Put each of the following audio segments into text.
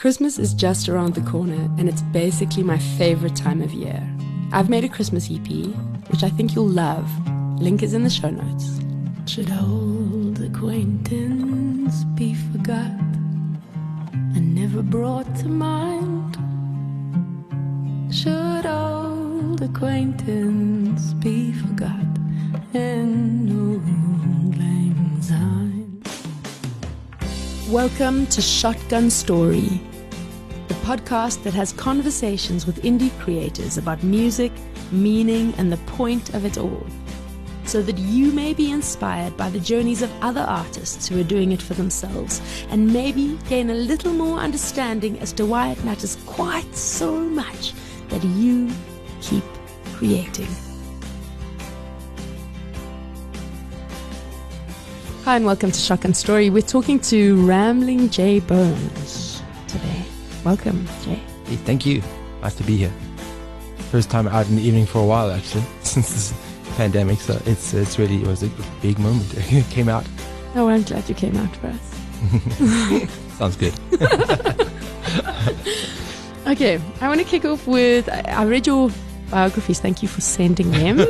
Christmas is just around the corner, and it's basically my favorite time of year. I've made a Christmas EP, which I think you'll love. Link is in the show notes. Should old acquaintance be forgot and never brought to mind? Should old acquaintance be forgot and old lang syne? Welcome to Shotgun Story, the podcast that has conversations with indie creators about music, meaning, and the point of it all, so that you may be inspired by the journeys of other artists who are doing it for themselves, and maybe gain a little more understanding as to why it matters quite so much that you keep creating. Hi and welcome to Shotgun Story. We're talking to Rambling Bones today. Welcome, Jay. Hey, thank you. Nice to be here. First time out in the evening for a while, actually, since this pandemic. So it was a big moment. It came out. Oh, I'm glad you came out for us. Sounds good. Okay, I want to kick off with, I read your biographies. Thank you for sending them.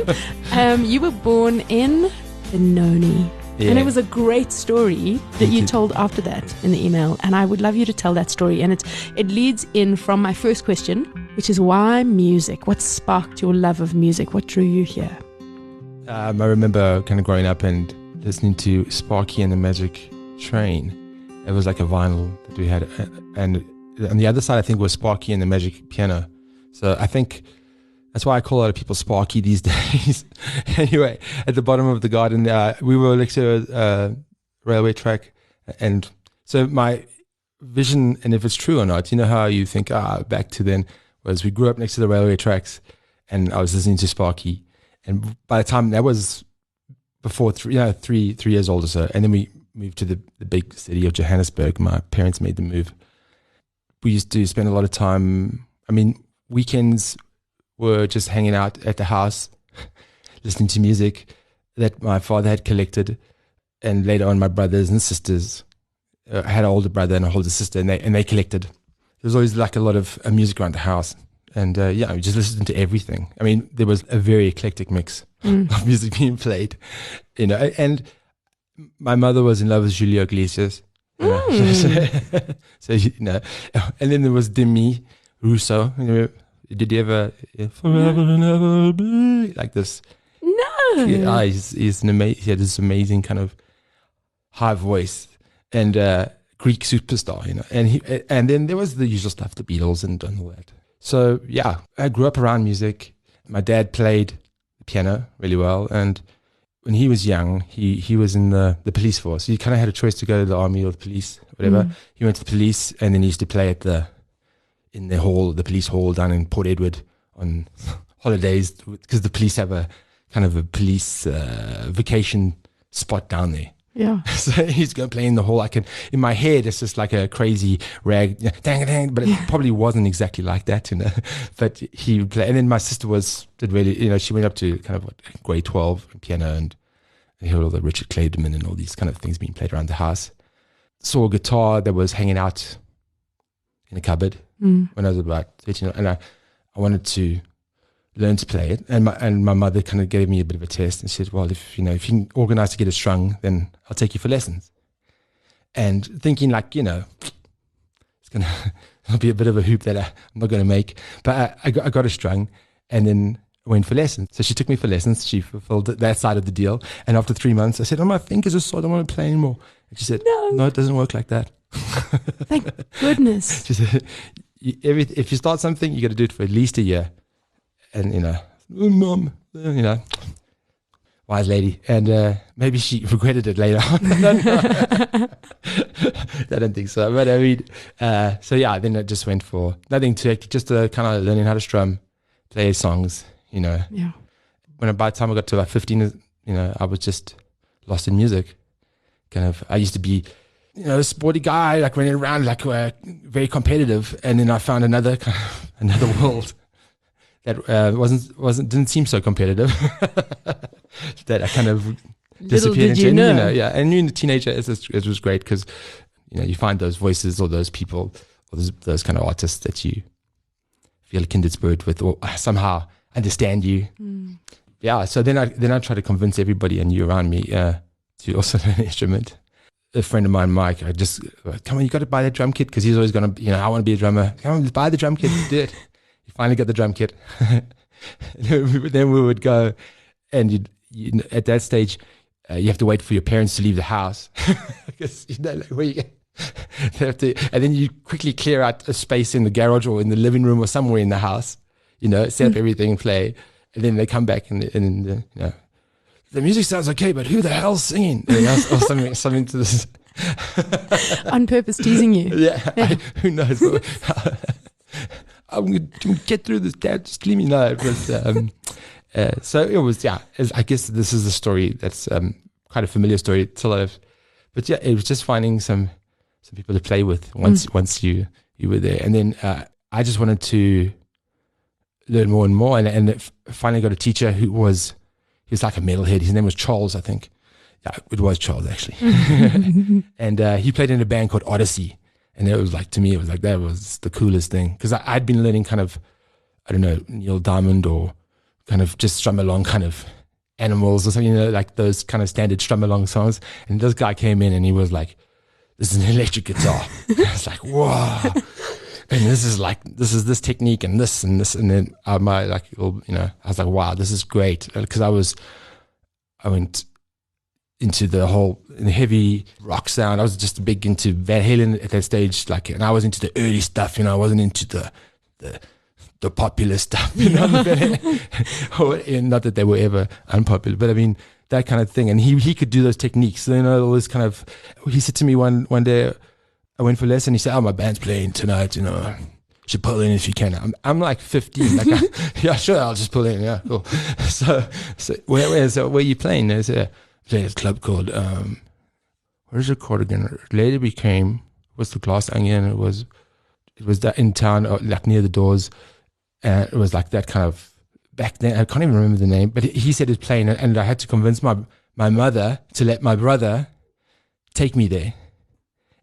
You were born in Benoni. Yeah. And it was a great story that you told after that in the email. And I would love you to tell that story. And it leads in from my first question, which is why music? What sparked your love of music? What drew you here? I remember kind of growing up and listening to Sparky and the Magic Train. It was like a vinyl that we had. And on the other side, I think, was Sparky and the Magic Piano. So I think that's why I call a lot of people Sparky these days. Anyway, at the bottom of the garden, we were next to a railway track. And so my vision, and if it's true or not, you know how you think, back to then, was we grew up next to the railway tracks and I was listening to Sparky. And by the time that was before three years old or so, and then we moved to the big city of Johannesburg. My parents made the move. We used to spend a lot of time, weekends were just hanging out at the house, listening to music that my father had collected. And later on, my brothers and sisters, I had an older brother and an older sister, and they collected. There was always like a lot of music around the house. And we just listened to everything. There was a very eclectic mix of music being played, and my mother was in love with Julio Iglesias. So and then there was Demi Russo. Did you ever forever and ever be like this? No. Yeah, he's an amazing. He had this amazing kind of high voice and Greek superstar, and then there was the usual stuff, the Beatles and all that. So yeah, I grew up around music. My dad played the piano really well, and when he was young, he was in the police force. He kind of had a choice to go to the army or the police, whatever. He went to the police, and then he used to play in the police hall down in Port Edward on holidays, because the police have a kind of a police vacation spot down there. Yeah. So he's going to play in the hall. In my head, it's just like a crazy rag, dang, dang, but it probably wasn't exactly like that, But he would play. And then my sister did really, she went up to kind of grade 12 in piano, and I heard all the Richard Clayderman and all these kind of things being played around the house. Saw a guitar that was hanging out in a cupboard when I was about 13, and I wanted to learn to play it, and my mother kind of gave me a bit of a test and said, well, if you can organize to get it strung, then I'll take you for lessons. And thinking it'll be a bit of a hoop that I'm not going to make, but I got it strung, and then I went for lessons. So she took me for lessons. She fulfilled that side of the deal. And after 3 months, I said, my fingers are sore, I don't want to play anymore. And she said, no, it doesn't work like that. Thank goodness. She said, if you start something, you got to do it for at least a year. And, mom, wise lady. And maybe she regretted it later on. I don't think so. But then I just went for nothing too hectic, just kind of learning how to strum, play songs, Yeah. By the time I got to about 15, I was just lost in music. I used to be, a sporty guy, like running around, like very competitive. And then I found another world that didn't seem so competitive. That I kind of disappeared into. And being a teenager, it was great because you find those voices or those people or those kind of artists that you feel a kindred spirit with, or somehow understand you. Yeah. So then I try to convince everybody I knew around me to also learn an instrument. A friend of mine, Mike, I just, come on, you got to buy that drum kit, because he's always going to, I want to be a drummer. Come on, buy the drum kit. Do it. He finally got the drum kit. Then we would go, and at that stage, you have to wait for your parents to leave the house, because like where you they have to, and then you quickly clear out a space in the garage or in the living room or somewhere in the house, set up everything, play, and then they come back and the music sounds okay, but who the hell's singing? Or something to this. On purpose teasing you. Yeah. Who knows? I'm going to get through this, Dad. Just leave me know. So it was, I guess this is a story that's quite a familiar story to a lot of, but yeah, it was just finding some people to play with once you were there. And then I just wanted to learn more and more, and finally got a teacher he was like a metalhead. His name was Charles, I think. Yeah, it was Charles, actually. And he played in a band called Odyssey. And it was like, to me, it was like, that was the coolest thing. Because I'd been learning kind of, I don't know, Neil Diamond, or kind of just strum along kind of Animals or something, like those kind of standard strum along songs. And this guy came in and he was like, this is an electric guitar. I was like, whoa. And this is this technique and this and this. And then I was like, wow, this is great. Because I went into the whole heavy rock sound. I was just big into Van Halen at that stage, and I was into the early stuff. I wasn't into the popular stuff. Not that they were ever unpopular, but I mean that kind of thing. And he could do those techniques. All this kind of. He said to me one day, I went for a lesson. He said, "Oh, my band's playing tonight. You should pull in if you can." I'm like 15. Yeah, sure, I'll just pull in. Yeah, cool. So where are you playing? There's playing this club called what is it called again? It later became the Glass Onion. It was that in town, like near the doors, and it was like that kind of back then. I can't even remember the name, but he said it's playing, and I had to convince my mother to let my brother take me there.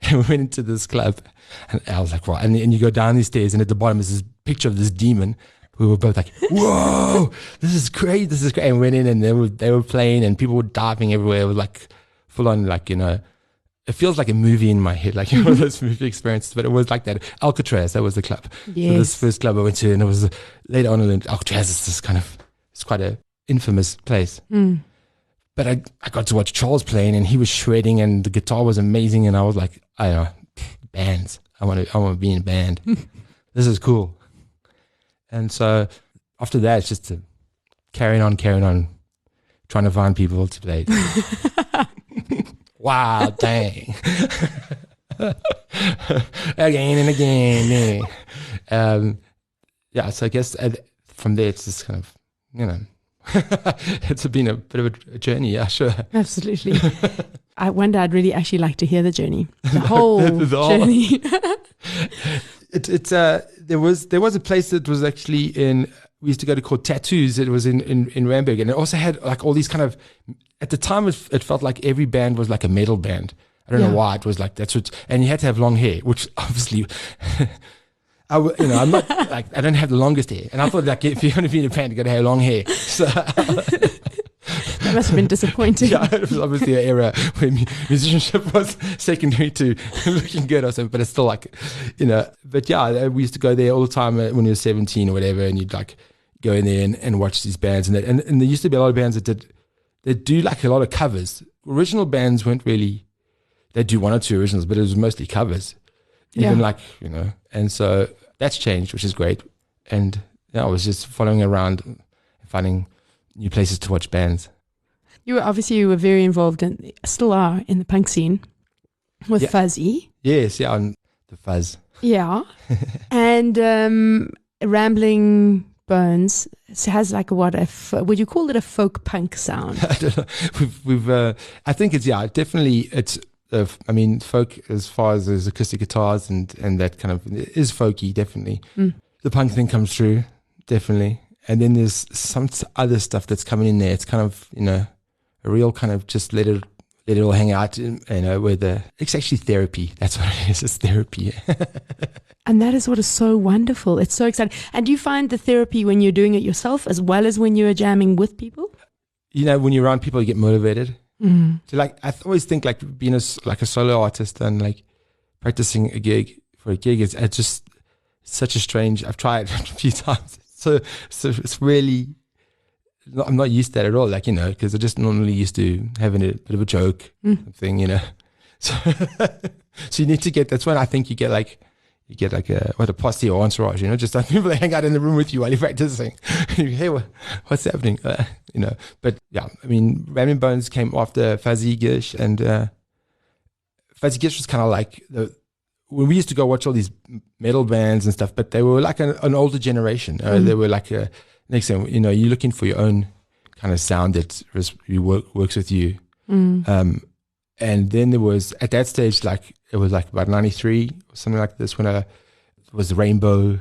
And we went into this club, and I was like, wow. And you go down these stairs, and at the bottom is this picture of this demon. We were both like, whoa, this is great. And we went in, and they were playing, and people were diving everywhere. It was like full on, it feels like a movie in my head, like one of those movie experiences, but it was like that. Alcatraz, that was the club. Yes. So this first club I went to, and it was later on, Alcatraz is this it's quite a infamous place. But I got to watch Charles playing, and he was shredding, and the guitar was amazing. And I was like, I don't know, bands. I want to be in a band. This is cool. And so after that, it's just to carrying on, trying to find people to play. Wow, dang. Again and again. So I guess from there, it's just kind of, it's been a bit of a journey, yeah, sure. Absolutely. One day I'd really actually like to hear the journey, the whole journey. There was a place that was actually we used to go to called Tattoos. It was in Randburg, and it also had like all these kind of, at the time it felt like every band was like a metal band. I don't know why it was like that's what, and you had to have long hair, which obviously. I'm not like, I don't have the longest hair, and I thought like if you're going to be in a band, you got to have long hair. So that must have been disappointing. Yeah, it was obviously an era where musicianship was secondary to looking good or something, but it's still like, But yeah, we used to go there all the time when you were 17 or whatever, and you'd like go in there and watch these bands, and there used to be a lot of bands that do like a lot of covers. Original bands weren't really. They do one or two originals, but it was mostly covers. Even and so that's changed, which is great. And I was just following around and finding new places to watch bands. You were very involved and still are in the punk scene with Fuzzy. Yes, on the Fuzz. Yeah. And Rambling Bones has like would you call it a folk punk sound? I don't know. I think it's definitely it's. Folk as far as there's acoustic guitars and that kind of is folky, definitely. The punk thing comes through, definitely. And then there's some other stuff that's coming in there. It's kind of, a real kind of just let it they'd all hang out, it's actually therapy. That's what it is. It's therapy. And that is what is so wonderful. It's so exciting. And do you find the therapy when you're doing it yourself as well as when you're jamming with people? When you're around people, you get motivated. Mm. So I always think being a solo artist and practicing for a gig is just such a strange. I've tried a few times. So it's really, I'm not used to that at all. Because I just normally used to having a bit of a joke thing. So so you need to get. That's when I think you get a posse or entourage. Just people that hang out in the room with you while you're practicing. Hey, what's happening? But yeah, Rambling Bones came after Fuzigish, and Fuzigish was kind of when we used to go watch all these metal bands and stuff, but they were like an older generation. They were next thing, you're looking for your own kind of sound that works with you. And then there was, at that stage, it was about 93 or something like this, when it was Rainbow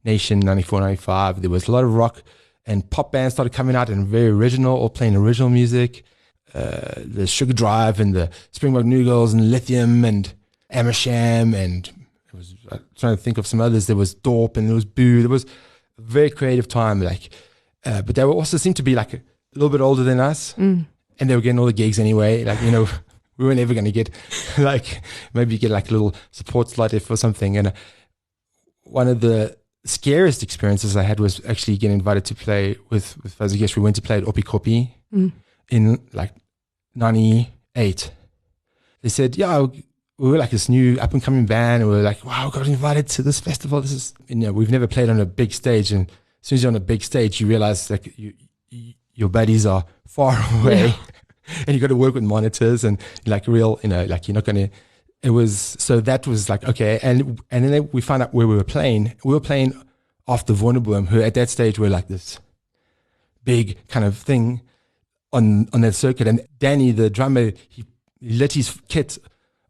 Nation, 94, 95. There was a lot of rock and pop bands started coming out and very original, all playing original music. The Sugar Drive and the Springbok New Girls and Lithium and Amersham, and I'm trying to think of some others. There was Dorp and there was Boo. There was a very creative time, but they were also seemed to be a little bit older than us, and they were getting all the gigs anyway. We were never going to get maybe get a little support slot if or something. And one of the scariest experiences I had was actually getting invited to play with Fuzigish. We went to play at Opi Kopi in 98. They said, yeah, we were this new up and coming band, and we were wow, we got invited to this festival. This is, we've never played on a big stage. And as soon as you're on a big stage, you realize your buddies are far away. Yeah. And you got to work with monitors and you're not going to, it was, so that was okay. And then we found out where we were playing. We were playing after Wonderboom, who at that stage were this big kind of thing on that circuit. And Danny, the drummer, he lit his kit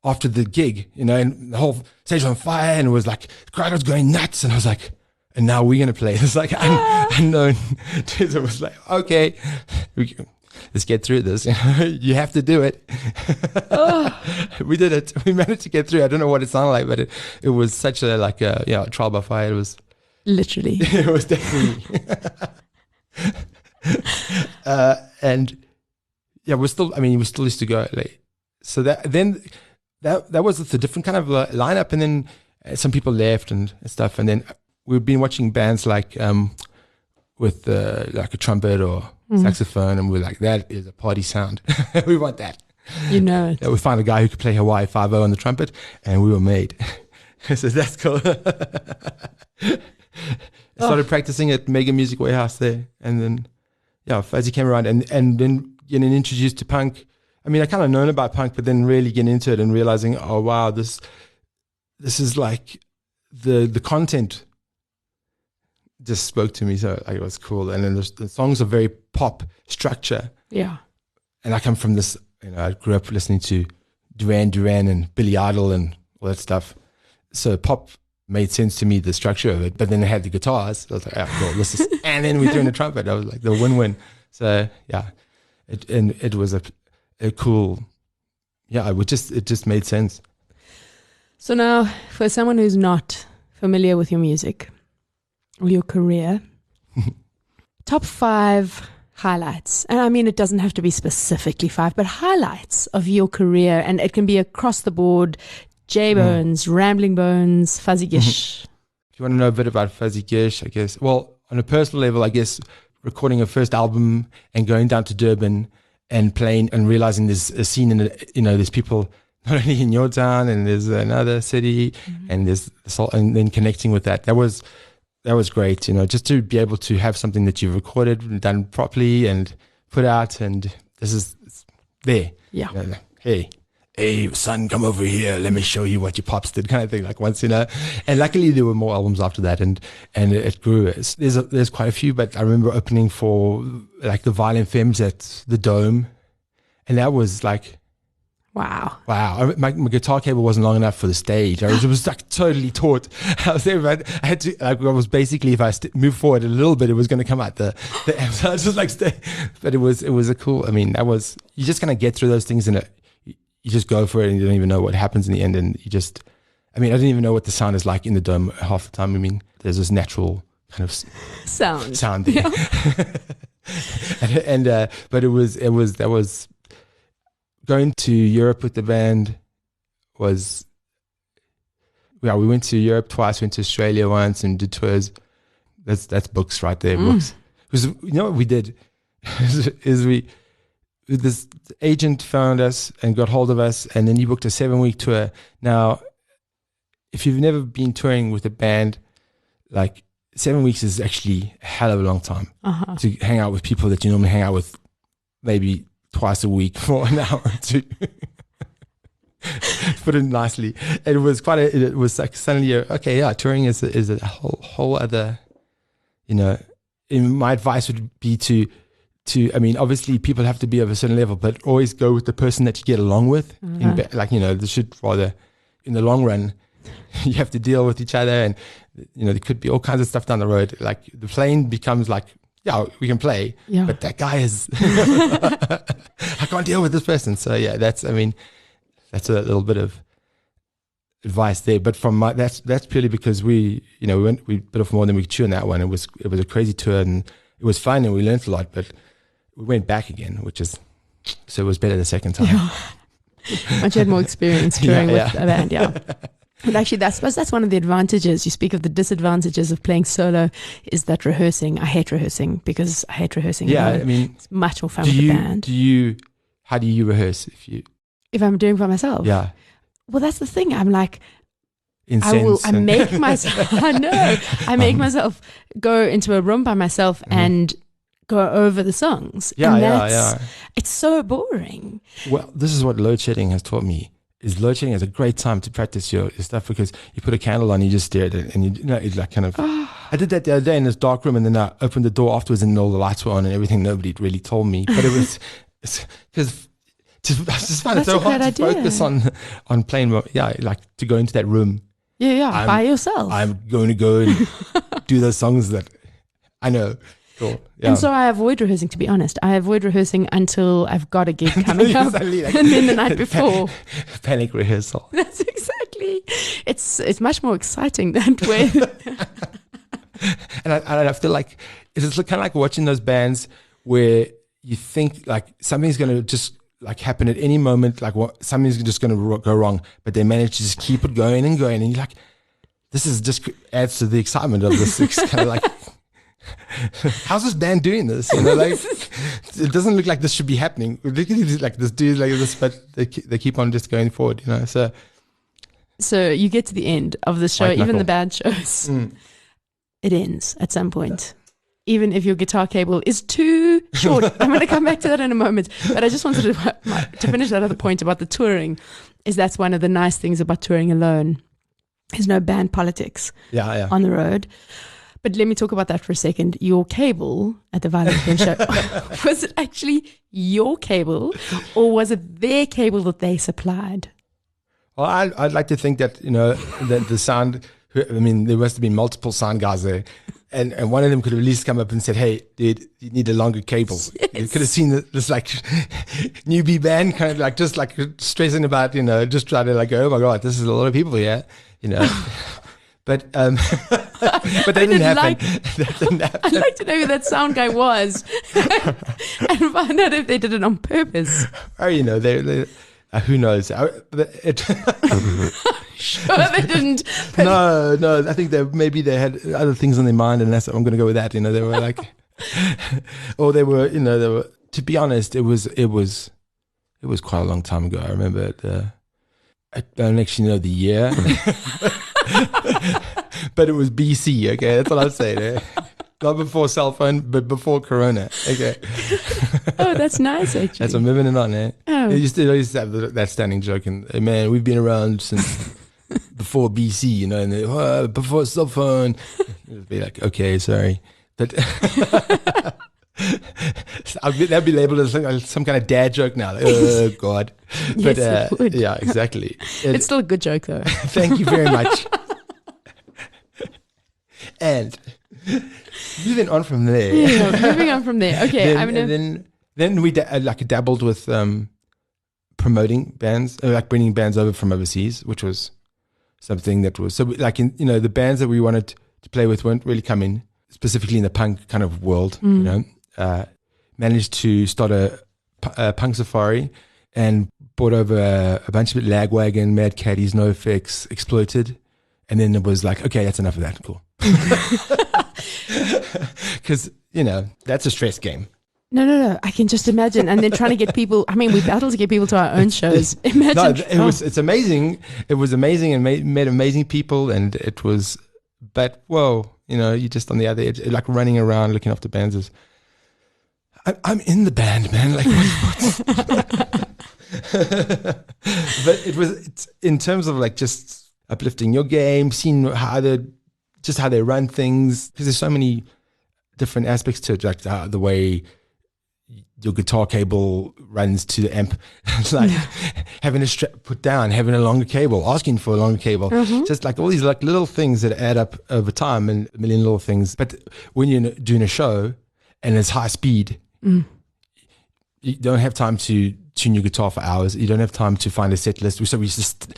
after the gig, and the whole stage was on fire, and it was the crowd was going nuts. And I was and now we're going to play. It's unknown. It was okay, let's get through this. You have to do it. We did it. We managed to get through. I don't know what it sounded like, but it was such a trial by fire. It was literally. It was definitely. And yeah, we still used to go so that was a different kind of lineup, and then some people left and stuff, and then we've been watching bands with a trumpet or saxophone, and we're that is a party sound. We want that. It. We found a guy who could play Hawaii 5-0 on the trumpet, and we were made. So that's cool. I started practicing at Mega Music Warehouse there, and then Fuzzy came around, and then getting introduced to punk. I kind of known about punk, but then really getting into it and realizing, oh wow, this is the content just spoke to me, so it was cool. And then the songs are very pop structure. Yeah. And I come from this, I grew up listening to Duran Duran and Billy Idol and all that stuff. So pop made sense to me, the structure of it. But then they had the guitars. I was cool, this is, and then we threw in the trumpet. I was the win-win. So yeah, it was a cool, it just made sense. So now, for someone who's not familiar with your music or your career, top 5 highlights. And it doesn't have to be specifically 5, but highlights of your career. And it can be across the board, J-Bones, Rambling Bones, Fuzigish. If you want to know a bit about Fuzigish, I guess, well, on a personal level, I guess recording a first album and going down to Durban and playing and realizing there's a scene there's people not only in your town and there's another city, and there's and then connecting with that was great, just to be able to have something that you've recorded and done properly and put out, and this is there. Yeah. Hey son, come over here, let me show you what your pops did, kind of thing, once, and luckily there were more albums after that, and it grew. There's quite a few, but I remember opening for the Violent Femmes at the Dome, and that was wow. My guitar cable wasn't long enough for the stage. It was totally taut. I was there, but I had to. I was basically, if I moved forward a little bit, it was going to come out the amp. So I was just stay. But it was a cool. That was, you just kind of get through those things, and you just go for it and you don't even know what happens in the end. And you just, I mean, I didn't even know what the sound is like in the dome half the time. I mean, there's this natural kind of sound there. Yeah. But that was going to Europe with the band was, yeah, we went to Europe twice, went to Australia once and did tours. That's books right there, books. Because you know what we did is this agent found us and got hold of us, and then he booked a 7-week tour. Now, if you've never been touring with a band, like 7 weeks is actually a hell of a long time to hang out with people that you normally hang out with maybe twice a week for an hour or two. Put it nicely. It was it was like suddenly, okay, yeah, touring is a whole other, you know, my advice would be to, I mean, obviously people have to be of a certain level, but always go with the person that you get along with. Like, you know, this should rather, in the long run, you have to deal with each other, and, you know, there could be all kinds of stuff down the road. Like the playing becomes like, yeah, we can play, but that guy is, I can't deal with this person. So yeah, that's a little bit of advice there. But from that's purely because we bit off more than we could chew on that one. It was a crazy tour and it was fun and we learned a lot, but we went back again, so it was better the second time. Yeah. Much had more experience touring with a band, And actually, I suppose that's one of the advantages. You speak of the disadvantages of playing solo, is that rehearsing. I hate rehearsing because I hate rehearsing. Yeah, I mean, it's much more fun with the band. How do you rehearse if I'm doing it by myself? Yeah. Well, that's the thing. I'm like, I make myself. I make myself go into a room by myself and go over the songs. Yeah. It's so boring. Well, this is what load shedding has taught me. Load shedding is a great time to practice your stuff because you put a candle on, you just stare at it, and it's like kind of. I did that the other day in this dark room, and then I opened the door afterwards, and all the lights were on and everything. Nobody really told me, but it was because. I just find it so hard to focus on playing. Yeah, like to go into that room. Yeah, by yourself. I'm going to go and do those songs that I know. Cool. Yeah. And so I avoid rehearsing, to be honest. I avoid rehearsing until I've got a gig coming up. And then the night before. Panic rehearsal. That's exactly. It's much more exciting that way. And I feel like it's kind of like watching those bands where you think like something's going to just like happen at any moment, like something's just going to go wrong, but they manage to just keep it going and going, and you're like, this is just adds to the excitement of this. It's kind of like, how's this band doing this? You know, like it doesn't look like this should be happening. Like this dude like this, but they keep on just going forward. You know, so you get to the end of the show, White even knuckle. the bad shows, it ends at some point. Even if your guitar cable is too short. I'm going to come back to that in a moment. But I just wanted to finish that other point about the touring, is that's one of the nice things about touring alone. There's no band politics on the road. But let me talk about that for a second. Your cable at the Violent Pen show, was it actually your cable or was it their cable that they supplied? Well, I'd like to think that, you know, that the sound, I mean, there must have been multiple sound guys there. And one of them could have at least come up and said, hey, dude, you need a longer cable. Yes. You could have seen this like newbie band kind of like just like stressing about, you know, just trying to like, oh my God, this is a lot of people here, you know. But that didn't happen. That didn't happen. I'd like to know who that sound guy was and find out if they did it on purpose. Or, you know, they who knows? Sure, they didn't. No. I think maybe they had other things on their mind, and I'm going to go with that. You know, they were like, or they were, you know, they were. To be honest, it was quite a long time ago. I remember I don't actually know the year, but it was BC. Okay, that's what I'm saying. Eh? Not before cell phone, but before Corona. Okay. Oh, that's nice, actually. That's what I'm moving it on, eh? Oh. I used to have that standing joke, and hey, man, we've been around since before BC, you know, and before cell phone. It'd be like, okay, sorry, but that'd be labeled as some kind of dad joke now. Like, oh God, Yes, but it would. yeah, exactly. It's still a good joke, though. Thank you very much. And moving on from there. Yeah, moving on from there. Okay, Then we dabbled with promoting bands, like bringing bands over from overseas, which was something that was so like the bands that we wanted to play with weren't really coming specifically in the punk kind of world. Managed to start a punk safari and brought over a bunch of Lagwagon, Mad Caddies, NoFX, Exploited, and then it was like, okay, that's enough of that. Cool. Because that's a stress game. No. I can just imagine. And then trying to get people, I mean, we battled to get people to our own shows. Imagine. No, it's amazing. It was amazing and met amazing people. And it was, but whoa, you're just on the other edge, like running around looking after bands. I'm in the band, man. Like, but it's in terms of like just uplifting your game, seeing how they run things, because there's so many different aspects to it, like the way your guitar cable runs to the amp, like having a strap put down, having a longer cable, asking for a longer cable, just like all these like little things that add up over time, and a million little things. But when you're doing a show and it's high speed, you don't have time to tune your guitar for hours. You don't have time to find a set list. So we just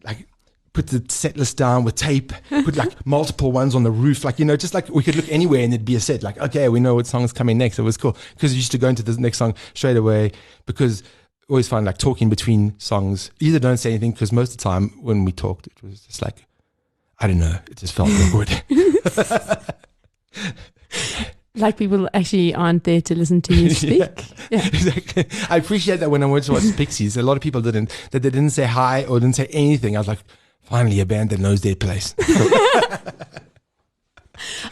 like put the set list down with tape, put like multiple ones on the roof, like, just like we could look anywhere and it'd be a set, like, okay, we know what song's coming next. It was cool because we used to go into the next song straight away, because I always find like talking between songs, either don't say anything, because most of the time when we talked, it was just like, I don't know, it just felt awkward. Like people actually aren't there to listen to you speak. Yeah, exactly. I appreciate that when I went to watch Pixies, a lot of people didn't say hi or didn't say anything. I was like, finally, a band that knows their place.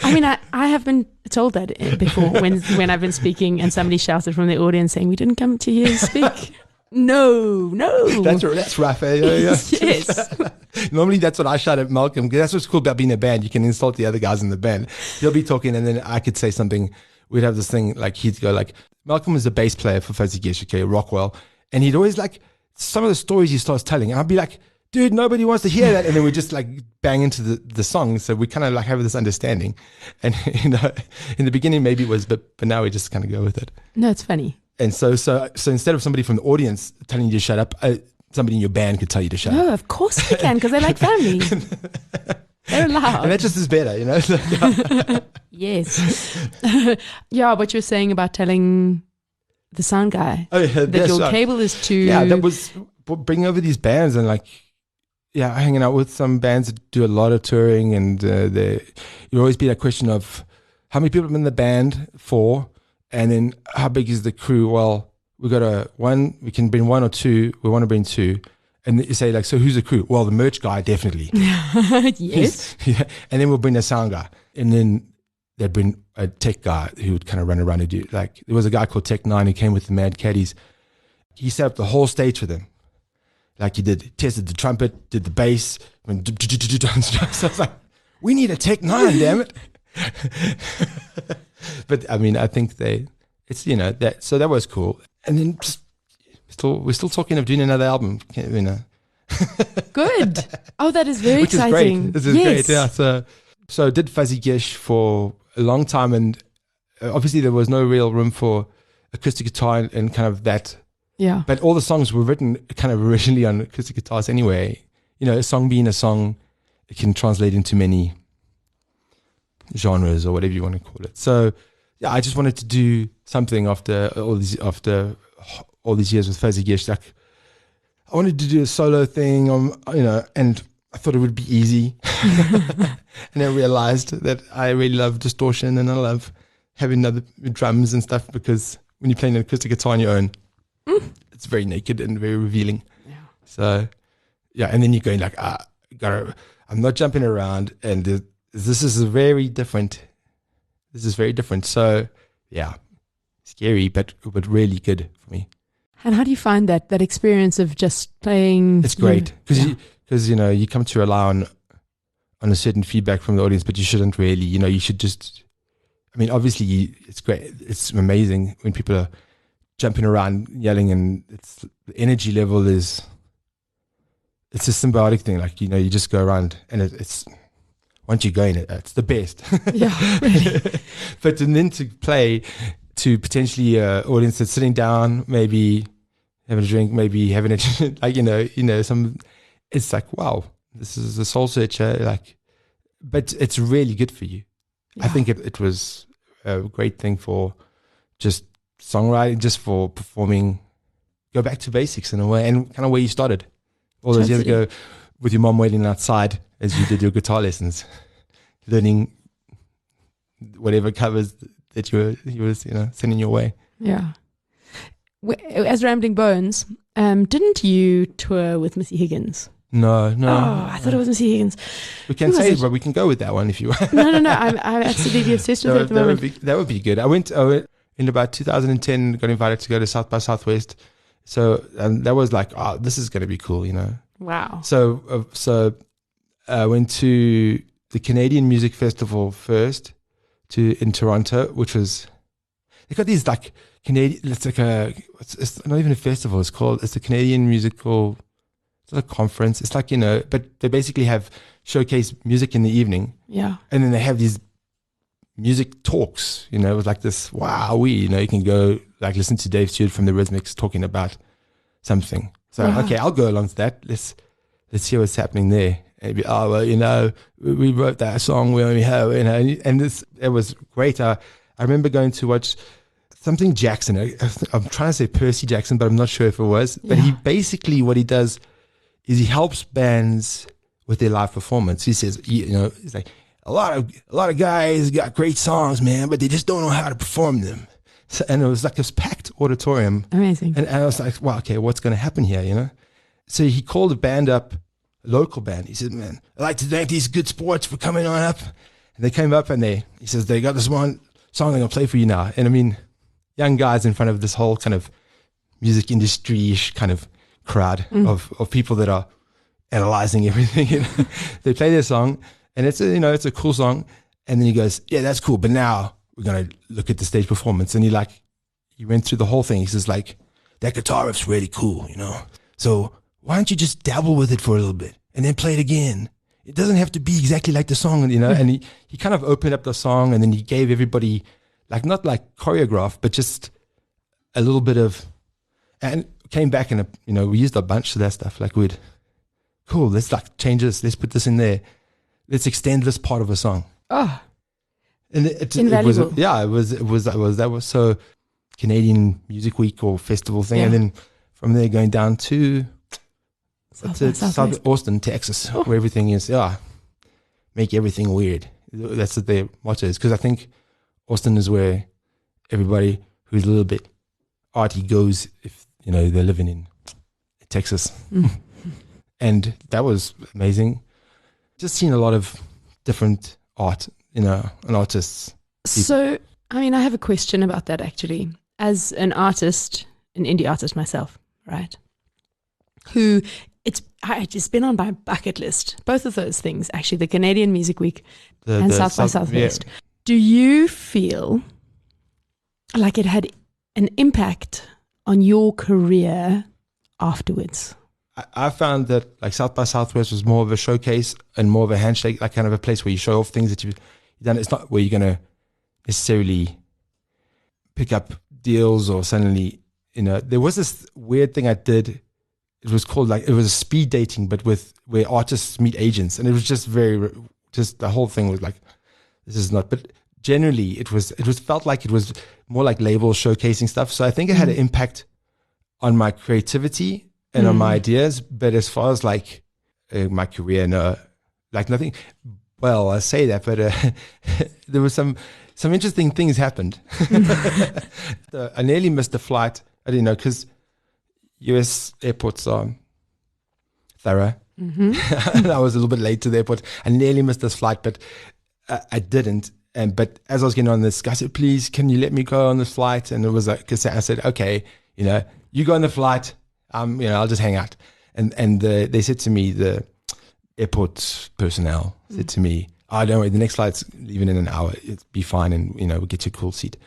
I mean, I have been told that before when I've been speaking and somebody shouted from the audience saying, we didn't come to hear you speak. No. That's rough. Yeah. Yes. Normally that's what I shout at Malcolm. That's what's cool about being a band. You can insult the other guys in the band. He'll be talking and then I could say something. We'd have this thing, like he'd go like, Malcolm is a bass player for Fuzigish, okay, Rockwell. And he'd always like, some of the stories he starts telling, and I'd be like, dude, nobody wants to hear that. And then we just like bang into the song. So we kind of like have this understanding. And in the beginning maybe it was, but now we just kind of go with it. No, it's funny. And so instead of somebody from the audience telling you to shut up, somebody in your band could tell you to shut up. Oh, of course they can, because they're like family. They're allowed. And that just is better, Yes. Yeah, what you were saying about telling the sound guy that your cable is too... Yeah, that was bringing over these bands and like, hanging out with some bands that do a lot of touring, and there would always be that question of how many people are in the band for, and then how big is the crew? Well, we can bring one or two. We want to bring two. And you say like, so who's the crew? Well, the merch guy, definitely. Yes. And then we'll bring a sound guy. And then they'd bring a tech guy who would kind of run around and do, like, there was a guy called Tech 9 who came with the Mad Caddies. He set up the whole stage for them. Like he tested the trumpet, did the bass. So I was like, we need a Tech 9, damn it. But I mean, I think so that was cool. And then we're still talking of doing another album, Good. Oh, that is very Which exciting. This is great. Yeah. So I did Fuzigish for a long time, and obviously there was no real room for acoustic guitar and kind of that. Yeah. But all the songs were written kind of originally on acoustic guitars anyway. A song being a song, it can translate into many genres or whatever you want to call it. So yeah, I just wanted to do something after all these years with Fuzigish. Like I wanted to do a solo thing, and I thought it would be easy. And I realized that I really love distortion and I love having other drums and stuff, because when you're playing an acoustic guitar on your own, it's very naked and very revealing. Yeah. So yeah, and then you're going like, I'm not jumping around, and this is very different. So yeah, scary, but really good for me. And how do you find that experience of just playing? It's great because you come to rely on a certain feedback from the audience, but you shouldn't really. You should just. I mean, obviously, it's great. It's amazing when people are jumping around, yelling, and the energy level is. It's a symbiotic thing. Like you just go around, and it's. Once you're going, it's the best. Yeah, really. But then to play to potentially an audience that's sitting down, maybe having a drink, maybe having a like some. It's like, wow, this is a soul searcher. Like, but it's really good for you. Yeah. I think it was a great thing for just songwriting, just for performing. Go back to basics in a way, and kind of where you started all those years ago, with your mom waiting outside as you did your guitar lessons, learning whatever covers that he was sending your way. Yeah. As Rambling Bones, didn't you tour with Missy Higgins? No. Oh, I thought it was Missy Higgins. We can say it, but we can go with that one if you want. No. I'm absolutely obsessed with it at the moment. That would be good. I went in about 2010, got invited to go to South by Southwest. So that was like, oh, this is going to be cool, Wow. So I went to the Canadian Music Festival first in Toronto, which was, they got these like Canadian, it's not even a festival, it's a Canadian musical, it's not a conference. It's like, but they basically have showcase music in the evening. Yeah. And then they have these music talks, with like this, you can go like listen to Dave Stewart from the Rhythmics talking about something. So, okay, I'll go along to that. Let's hear what's happening there. Maybe, we wrote that song, we only have, and it was great. I remember going to watch something Jackson. I'm trying to say Percy Jackson, but I'm not sure if it was. But he basically, what he does is he helps bands with their live performance. He says, he's like, a lot of guys got great songs, man, but they just don't know how to perform them. So, and it was like this packed auditorium. Amazing. And I was like, wow, okay, what's going to happen here, So he called a band up, a local band. He said, man, I'd like to thank these good sports for coming on up. And they came up and he says, they got this one song they're going to play for you now. And I mean, young guys in front of this whole kind of music industry-ish kind of crowd of people that are analyzing everything. They play their song. And it's a cool song. And then he goes, yeah, that's cool. But now we're going to look at the stage performance. And he went through the whole thing. He says like, that guitar riff's really cool, So why don't you just dabble with it for a little bit and then play it again? It doesn't have to be exactly like the song, And he kind of opened up the song and then he gave everybody like, not like choreograph, but just a little bit of, and came back and, we used a bunch of that stuff. Like cool, let's like change this. Let's put this in there. Let's extend this part of a song. Oh, and invaluable. It was so Canadian Music Week or festival thing, and then from there going down to South Austin, Texas, where everything is make everything weird. That's what their motto is, because I think Austin is where everybody who's a little bit arty goes if they're living in Texas, and that was amazing. Just seen a lot of different art, and artists. So, I mean, I have a question about that actually. As an artist, an indie artist myself, right? Who it's been on my bucket list. Both of those things, actually, the Canadian Music Week and South by Southwest. Yeah. Do you feel like it had an impact on your career afterwards? I found that like South by Southwest was more of a showcase and more of a handshake, like kind of a place where you show off things that you've done. It's not where you're going to necessarily pick up deals or suddenly, there was this weird thing I did. It was called it was a speed dating, but where artists meet agents. And it was just the whole thing was like, this is not, but generally it was felt like it was more like label showcasing stuff. So I think it had an impact on my creativity and on my ideas, but as far as like my career, no, like nothing. Well, I say that, but there was some interesting things happened. I nearly missed the flight. I didn't know because U.S. airports are thorough. I was a little bit late to the airport. I nearly missed this flight, but I didn't. But as I was getting on this, I said, "Please, can you let me go on this flight?" And it was like, I said, "Okay, you go on the flight. I'll just hang out." And they said to me, the airport personnel said to me, "Oh, don't worry, the next flight's leaving in an hour. It'll be fine, and we'll get you a cool seat."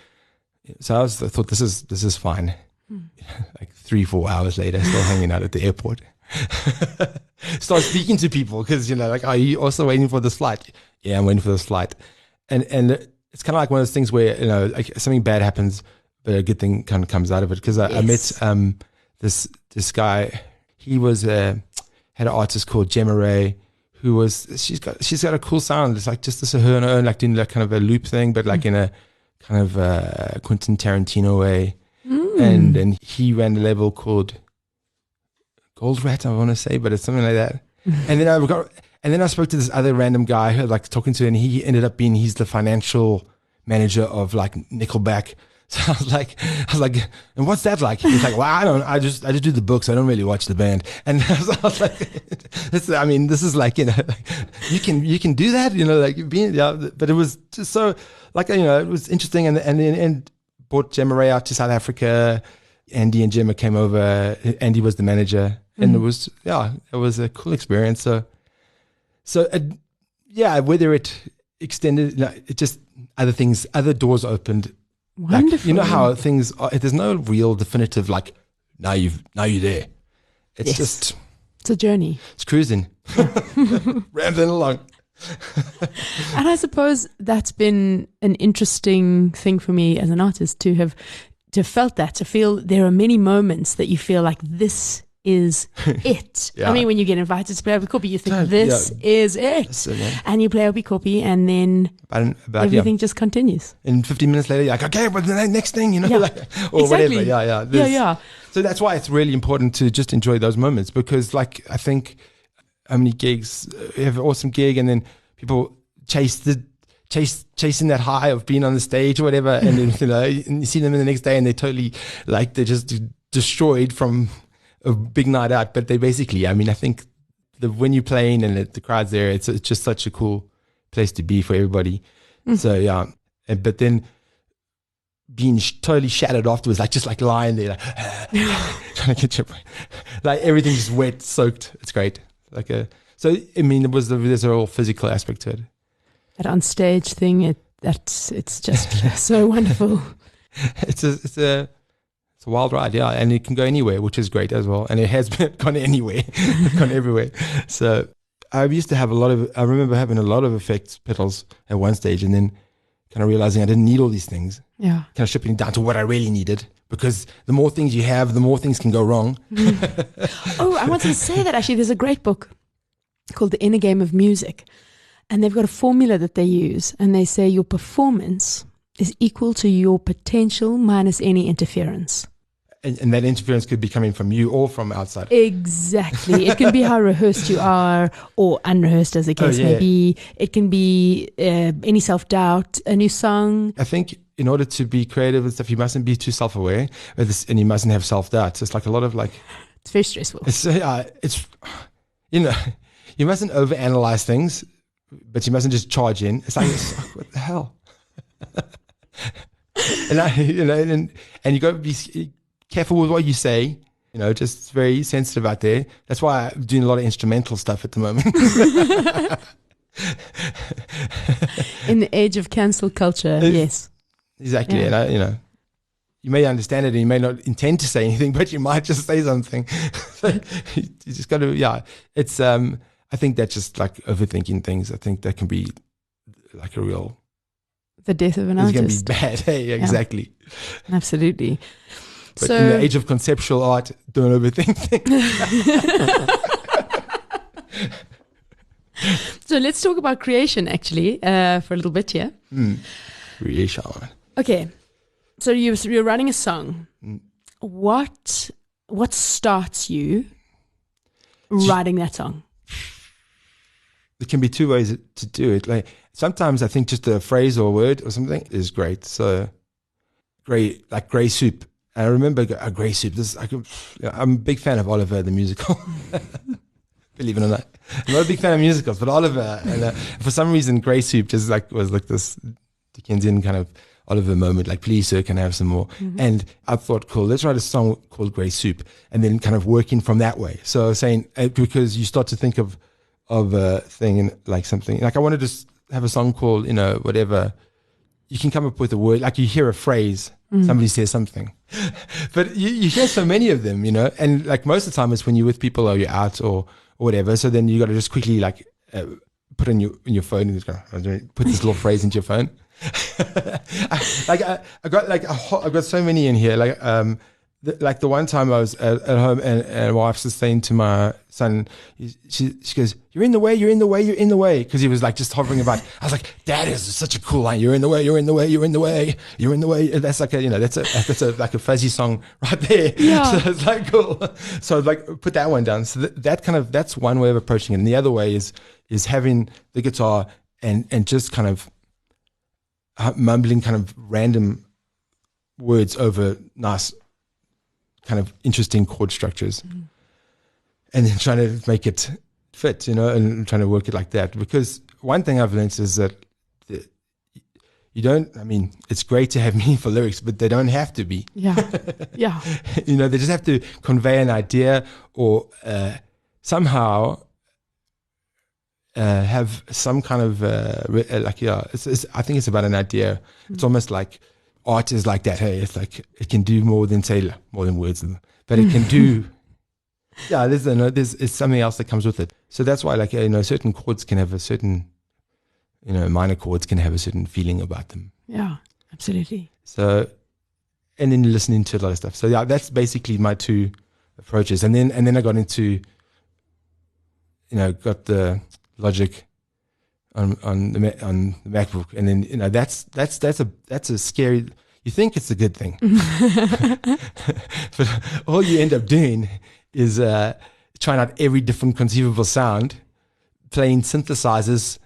So I thought this is fine. Like 3-4 hours later, still hanging out at the airport. Start speaking to people because like, are you also waiting for this flight? Yeah, I'm waiting for this flight. And it's kind of like one of those things where like something bad happens, but a good thing kind of comes out of it. Because I met this guy. He was had an artist called Gemma Ray, who was she's got a cool sound. It's like just this her and her own, like doing like kind of a loop thing, but like in a kind of Quentin Tarantino way. And he ran a label called Gold Rat, I want to say, but it's something like that. And then I spoke to this other random guy who I like talking to, and he ended up being he's the financial manager of like Nickelback. So I was like, and what's that like? He's like, well, I just do the books. I don't really watch the band. And I was like, this is like, you know, like, you can do that, you know, like being, yeah, but it was just so like, you know, it was interesting. And brought Gemma Ray out to South Africa. Andy and Gemma came over. Andy was the manager, and it was a cool experience. So whether it extended, you know, it just other doors opened. Wonderful. Like, you know how things are, there's no real definitive, like, now you're there. It's just, it's a journey. It's cruising, rambling along. And I suppose that's been an interesting thing for me as an artist to have felt that, to feel there are many moments that you feel like this is it. Yeah. I mean, when you get invited to play Obi you think this is it. And you play Obi and then everything just continues. And 15 minutes later, you're like, okay, but the next thing, you know, like, or exactly. whatever. Yeah. So that's why it's really important to just enjoy those moments, because like, I think how many gigs, you have an awesome gig and then people chasing that high of being on the stage or whatever. And then, you know, and you see them in the next day and they're totally like, they're just destroyed from a big night out. But they basically, I mean, I think when you're playing and the crowd's there, it's just such a cool place to be for everybody. So yeah, but then being totally shattered afterwards, like just like lying there, like trying to get your, like everything's just wet, soaked. It's great. So I mean, there's a whole physical aspect to it. That on stage thing, it's just so wonderful. It's a wild ride, yeah, and it can go anywhere, which is great as well. And it has gone anywhere, gone everywhere. So I used to have I remember having a lot of effects pedals at one stage, and then kind of realizing I didn't need all these things. Yeah, kind of stripping down to what I really needed, because the more things you have, the more things can go wrong. Oh, I wanted to say that actually. There's a great book called The Inner Game of Music, and they've got a formula that they use, and they say your performance is equal to your potential minus any interference. And that interference could be coming from you or from outside. Exactly. It can be how rehearsed you are or unrehearsed, as the case may be. It can be any self-doubt, a new song. I think in order to be creative and stuff, you mustn't be too self-aware, and you mustn't have self-doubt. So it's like a lot of like... It's very stressful. It's you know, you mustn't overanalyze things, but you mustn't just charge in. It's like, what the hell? And you got to be careful with what you say, you know, just very sensitive out there. That's why I'm doing a lot of instrumental stuff at the moment. In the age of cancel culture, yes. Exactly. Yeah. And you may understand it and you may not intend to say anything, but you might just say something. You just got to, it's, I think that's just like overthinking things. I think that can be like a real... The death of an artist. It's going to be bad. Hey, exactly. Yeah. Absolutely. But in the age of conceptual art, don't overthink things. So let's talk about creation, actually, for a little bit here. Creation. Okay. So you're writing a song. What starts you writing that song? There can be two ways to do it. Like sometimes I think just a phrase or a word or something is great. So grey soup. I remember a grey soup. I'm a big fan of Oliver the musical. Believe it or not, I'm not a big fan of musicals, but Oliver. And for some reason, grey soup just was like this Dickensian kind of Oliver moment. Like, please, sir, can I have some more? And I thought, cool, let's write a song called Grey Soup, and then kind of working from that way. So saying, because you start to think of a thing and like something like I wanted to have a song called, whatever. You can come up with a word, like you hear a phrase, somebody says something, but you hear so many of them, and like most of the time it's when you're with people or you're out or whatever. So then you got to just quickly like put in your phone and just put this little phrase into your phone. I've got so many in here. Like like the one time I was at home and my wife was saying to my son, she goes, "You're in the way, you're in the way, you're in the way," because he was like just hovering about. I was like, "That is such a cool line. You're in the way, you're in the way, you're in the way, you're in the way." And that's like a, that's a like a fuzzy song right there. Yeah. So it's like cool. So I'd like put that one down. So that's one way of approaching it. And the other way is having the guitar and just kind of mumbling kind of random words over nice, kind of interesting chord structures, and then trying to make it fit, and trying to work it like that. Because one thing I've learned is that you don't, it's great to have meaningful lyrics, but they don't have to be. Yeah. Yeah. They just have to convey an idea or somehow have some kind of, I think it's about an idea. It's almost like art is like that. Hey, it's like it can do more than words, but it can do. Yeah, there's something else that comes with it. So that's why, like, certain chords can have a certain, minor chords can have a certain feeling about them. Yeah, absolutely. So, and then listening to a lot of stuff. So yeah, that's basically my two approaches. And then I got into, got the Logic on the MacBook, and then that's a scary. You think it's a good thing, but all you end up doing is trying out every different conceivable sound, playing synthesizers,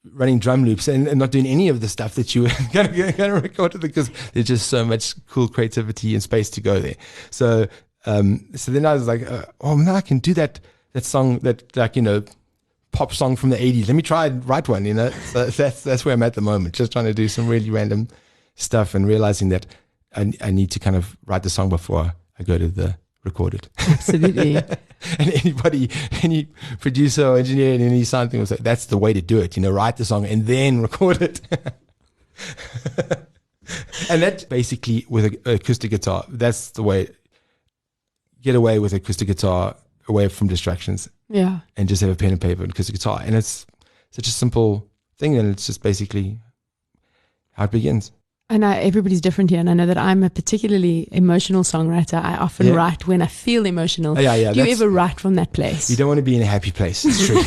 running drum loops, and not doing any of the stuff that you were going to record, because there's just so much cool creativity and space to go there. So then I was like, now I can do that song that, like, pop song from the 80s. Let me try and write one, So that's where I'm at the moment, just trying to do some really random stuff and realizing that I need to kind of write the song before I go to record it. Absolutely. And any producer or engineer in any sound thing will say, that's the way to do it, write the song and then record it. And that's basically with an acoustic guitar. That's the way. Get away with acoustic guitar, away from distractions. Yeah. And just have a pen and paper and acoustic guitar. And it's such a simple thing, and it's just basically how it begins. And everybody's different here. And I know that I'm a particularly emotional songwriter. I often write when I feel emotional. Yeah. Do you ever write from that place? You don't want to be in a happy place. It's true.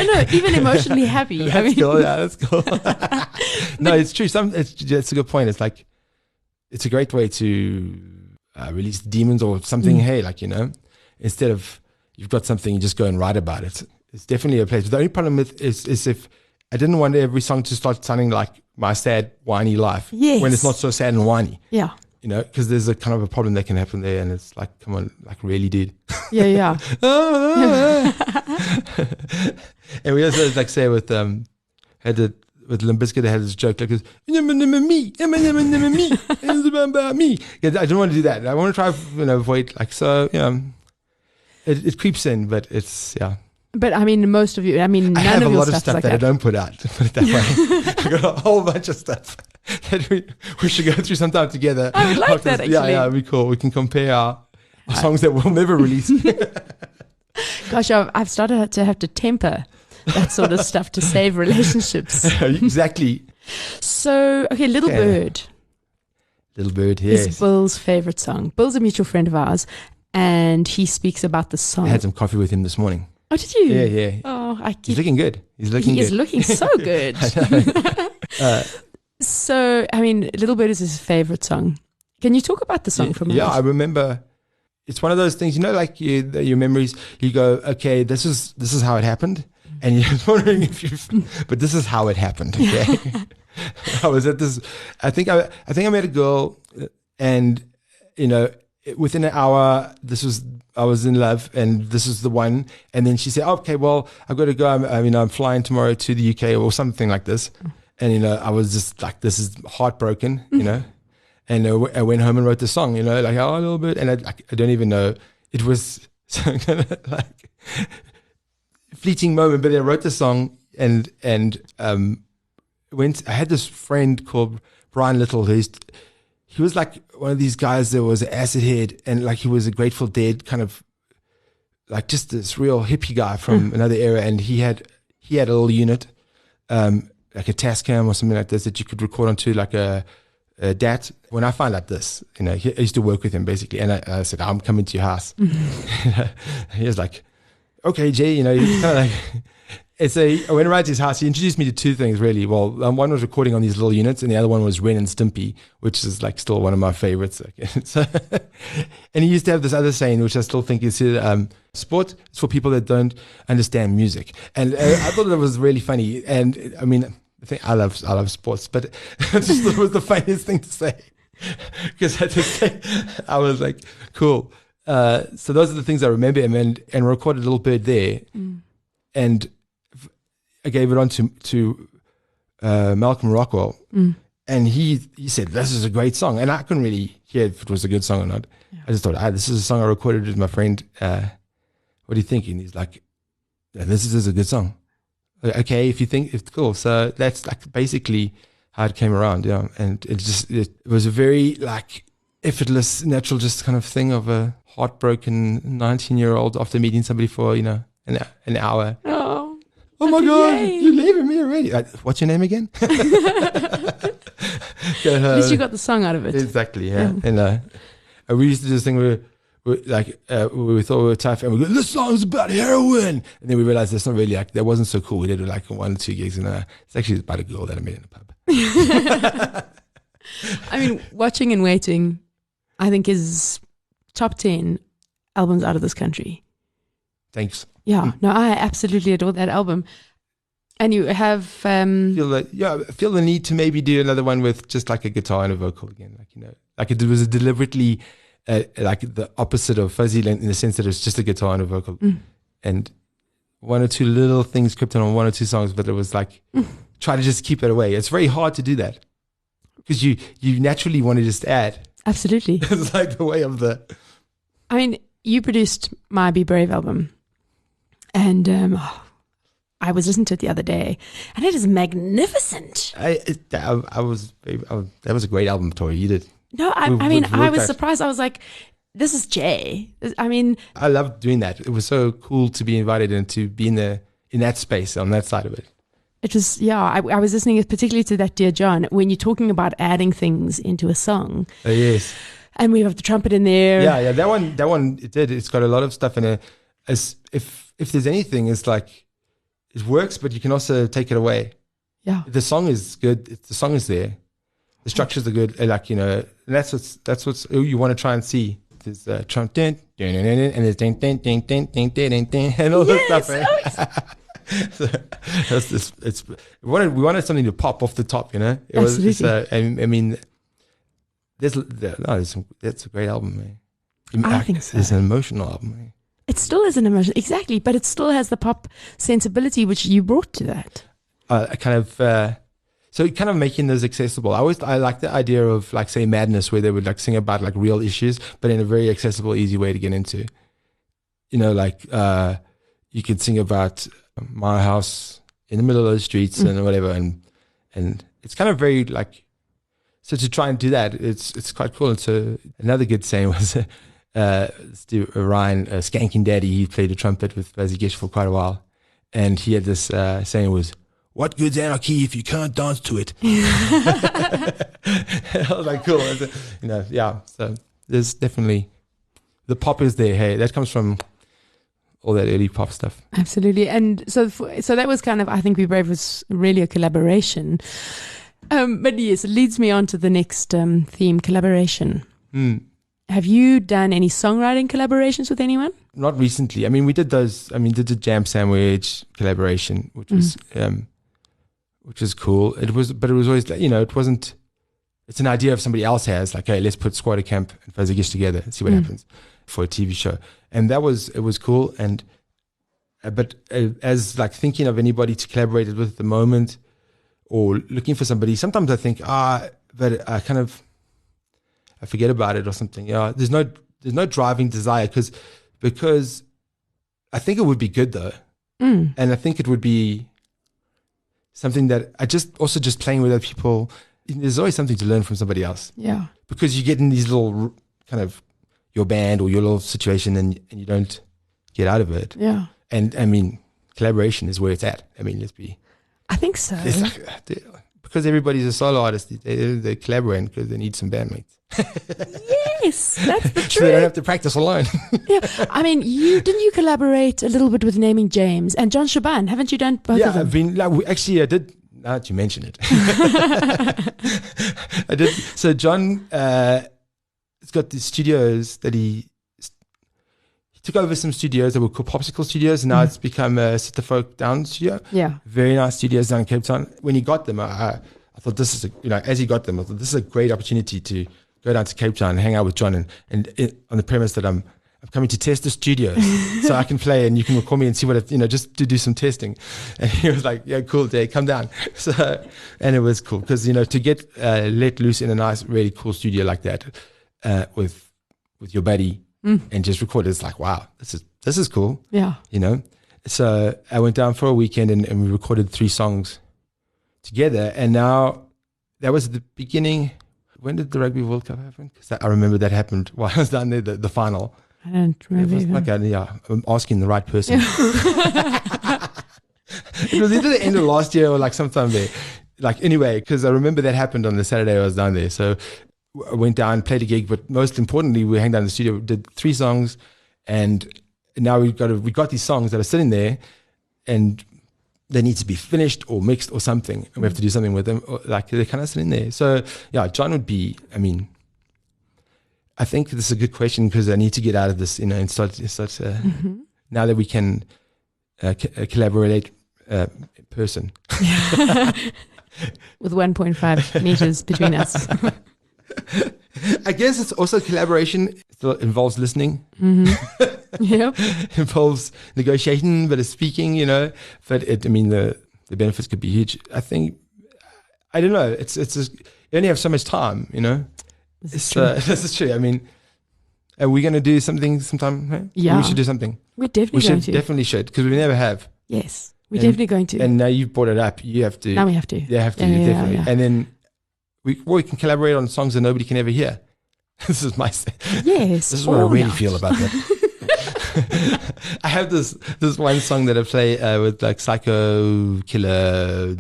No, even emotionally happy. Cool. Yeah, that's cool. No, it's true. It's a good point. It's like, it's a great way to release demons or something. Hey, like, instead of you've got something, you just go and write about it. It's definitely a place. The only problem is if I didn't want every song to start sounding like my sad, whiny life. Yes. When it's not so sad and whiny. Yeah. Because there's a kind of a problem that can happen there, and it's like, come on, like, really, dude. Yeah. And we also, like, say with Limp Bizkit, they had this joke like this, me, it's about me. Yeah, I don't want to do that. I want to try, avoid, like, so, it creeps in, but it's, yeah. But most of you, none I have of a your lot of stuff's stuff like that I don't put out, to put it that way. I've got a whole bunch of stuff that we should go through sometime together. I would like that, actually. Yeah, it'd be cool. We can compare our songs that we'll never release. Gosh, I've started to have to temper that sort of stuff to save relationships. Exactly. So, okay, Little Bird. Little Bird, yes. Is Bill's favorite song. Bill's a mutual friend of ours, and he speaks about the song. I had some coffee with him this morning. Oh, did you? Yeah. Oh, he's looking good. He is looking so good. So, Little Bird is his favorite song. Can you talk about the song for a minute? Yeah, I remember. It's one of those things, like your memories. You go, okay, this is how it happened, and you're wondering but this is how it happened. Okay, I was at this. I think I met a girl, and within an hour, I was in love, and this is the one. And then she said, okay, well, I've got to go. I'm flying tomorrow to the UK or something like this. And, I was just like, this is heartbroken, and I went home and wrote the song, like, a little bit. And I don't even know. It was some kind of like fleeting moment, but I wrote the song and I had this friend called Brian Little, he was like one of these guys that was an acid head, and like he was a Grateful Dead kind of, like, just this real hippie guy from another era. And he had a little unit, like a Tascam or something like this, that you could record onto, like a Dad, when I found out this, I used to work with him basically, and I said, I'm coming to your house. He was like, okay, Jay, he's kind of like, I went around to his house. He introduced me to two things really. Well, one was recording on these little units, and the other one was Ren and Stimpy, which is like still one of my favorites. So, and he used to have this other saying, which I still think is, sport is for people that don't understand music. And I thought that was really funny. And I mean, I love sports, but I just thought it was the funniest thing to say. Because I was like, cool. So those are the things I remember him, and recorded Little Bird there. And I gave it on to Malcolm Rockwell, and he said, this is a great song. And I couldn't really hear if it was a good song or not. Yeah. I just thought, this is a song I recorded with my friend. What do you think? And he's like, this is a good song. Okay, if you think it's cool. So that's like basically how it came around. Yeah. And it was a very like effortless, natural, just kind of thing of a heartbroken 19-year-old after meeting somebody for, an hour. Oh my God, you're leaving me already. What's your name again? At least you got the song out of it. Exactly, yeah. And we used to do this thing where we thought we were tough, and we go, this song's about heroin. And then we realized that's not really that wasn't so cool. We did like 1 or 2 gigs, and it's actually about a girl that I met in a pub. I mean, Watching and Waiting, I think, is top 10 albums out of this country. Thanks. Yeah, no, I absolutely adore that album. And you have I feel the need to maybe do another one with just like a guitar and a vocal again, like it was deliberately like the opposite of Fuzzy in the sense that it's just a guitar and a vocal, and 1 or 2 little things crept in on 1 or 2 songs, but it was like try to just keep it away. It's very hard to do that because you naturally want to just add. Absolutely, it's like the way of the. I mean, you produced my Be Brave album. And I was listening to it the other day, and it is magnificent. That was a great album, Tori. You did. No, I was surprised. I was like, this is Jay. I mean, I loved doing that. It was so cool to be invited and to be in that space on that side of it. It was, yeah. I was listening particularly to that Dear John when you're talking about adding things into a song. Yes. And we have the trumpet in there. Yeah. That one. It's got a lot of stuff in it. As if there's anything, it's like it works, but you can also take it away. Yeah, the song is good. The song is there. The structures are good. And that's what's you want to try and see. There's trump and there's ding ding ding ding ding ding ding and all this stuff. Right? So that's we wanted something to pop off the top. Absolutely. That's a great album, man. I think so. It's an emotional album, man. It still is an emotion, exactly, but it still has the pop sensibility which you brought to that. So kind of making those accessible. I like the idea of like say Madness, where they would like sing about like real issues, but in a very accessible, easy way to get into. You could sing about my house in the middle of the streets and whatever, and it's kind of very like. So to try and do that, it's quite cool. And so another good saying was. Ryan Skanking Daddy, he played the trumpet with Fuzigish for quite a while, and he had this saying was, "What good's anarchy if you can't dance to it?" I was like, cool. So there's definitely the pop is there. Hey, that comes from all that early pop stuff. Absolutely. And so that was kind of, I think Be Brave was really a collaboration. But yes, it leads me on to the next theme, collaboration. Have you done any songwriting collaborations with anyone? Not recently. I mean, we did those. I mean, did the Jam Sandwich collaboration, which was cool. It was always like, it wasn't. It's an idea of somebody else has like, hey, let's put Squatter Camp and Fuzigish together and see what happens for a TV show. And it was cool. And but as like thinking of anybody to collaborate with at the moment, or looking for somebody, sometimes I think but I forget about it or something. Yeah, there's no driving desire because I think it would be good though, and I think it would be something that I just playing with other people. There's always something to learn from somebody else. Yeah, because you get in these little kind of your band or your little situation and you don't get out of it. Yeah, and I mean collaboration is where it's at. I mean, I think so. It's like, because everybody's a solo artist, they collaborate because they need some bandmates. Yes, that's the truth. So they don't have to practice alone. Yeah, I mean, didn't you collaborate a little bit with Naming James and John Shaban? Haven't you done both of them? I've been. Actually, I did. Now that you mention it, I did. So John, it's got these studios that he took over some studios that were called Popsicle Studios, and now it's become a Sister Folk Down studio. Yeah, very nice studios down in Cape Town. When he got them, I thought this is as he got them, I thought this is a great opportunity to go down to Cape Town and hang out with John, and on the premise that I'm coming to test the studio so I can play and you can record me and see what just to do some testing. And he was like, yeah, cool, Dave, come down. So, and it was cool because to get let loose in a nice, really cool studio like that with your buddy and just record it's like, wow, this is cool. Yeah. So I went down for a weekend and we recorded 3 songs together, and now that was the beginning. When did the Rugby World Cup happen? Because I remember that happened while I was down there, the final. I don't remember. I'm asking the right person. It was either the end of last year or like sometime there. Anyway, because I remember that happened on the Saturday I was down there. So I went down, played a gig, but most importantly, we hung down in the studio, did 3 songs, and now we got these songs that are sitting there, and they need to be finished or mixed or something, and we have to do something with them. They're kind of sitting there. So yeah, John would be. I mean, I think this is a good question because I need to get out of this, and start. Now that we can collaborate in person with 1.5 meters between us. I guess it's also collaboration. It still involves listening. Yeah, involves negotiation, but it's speaking. But the benefits could be huge. I think. I don't know. It's you only have so much time. This is true. I mean, are we going to do something sometime? Huh? Yeah, we should do something. We're definitely going to. Definitely should, because we never have. Yes, we're definitely going to. And now you've brought it up. You have to. Now we have to. They have to, definitely. Yeah. And then we can collaborate on songs that nobody can ever hear. This is my. Yes. This is what I really feel about that. I have this one song that I play with like Psycho Killer,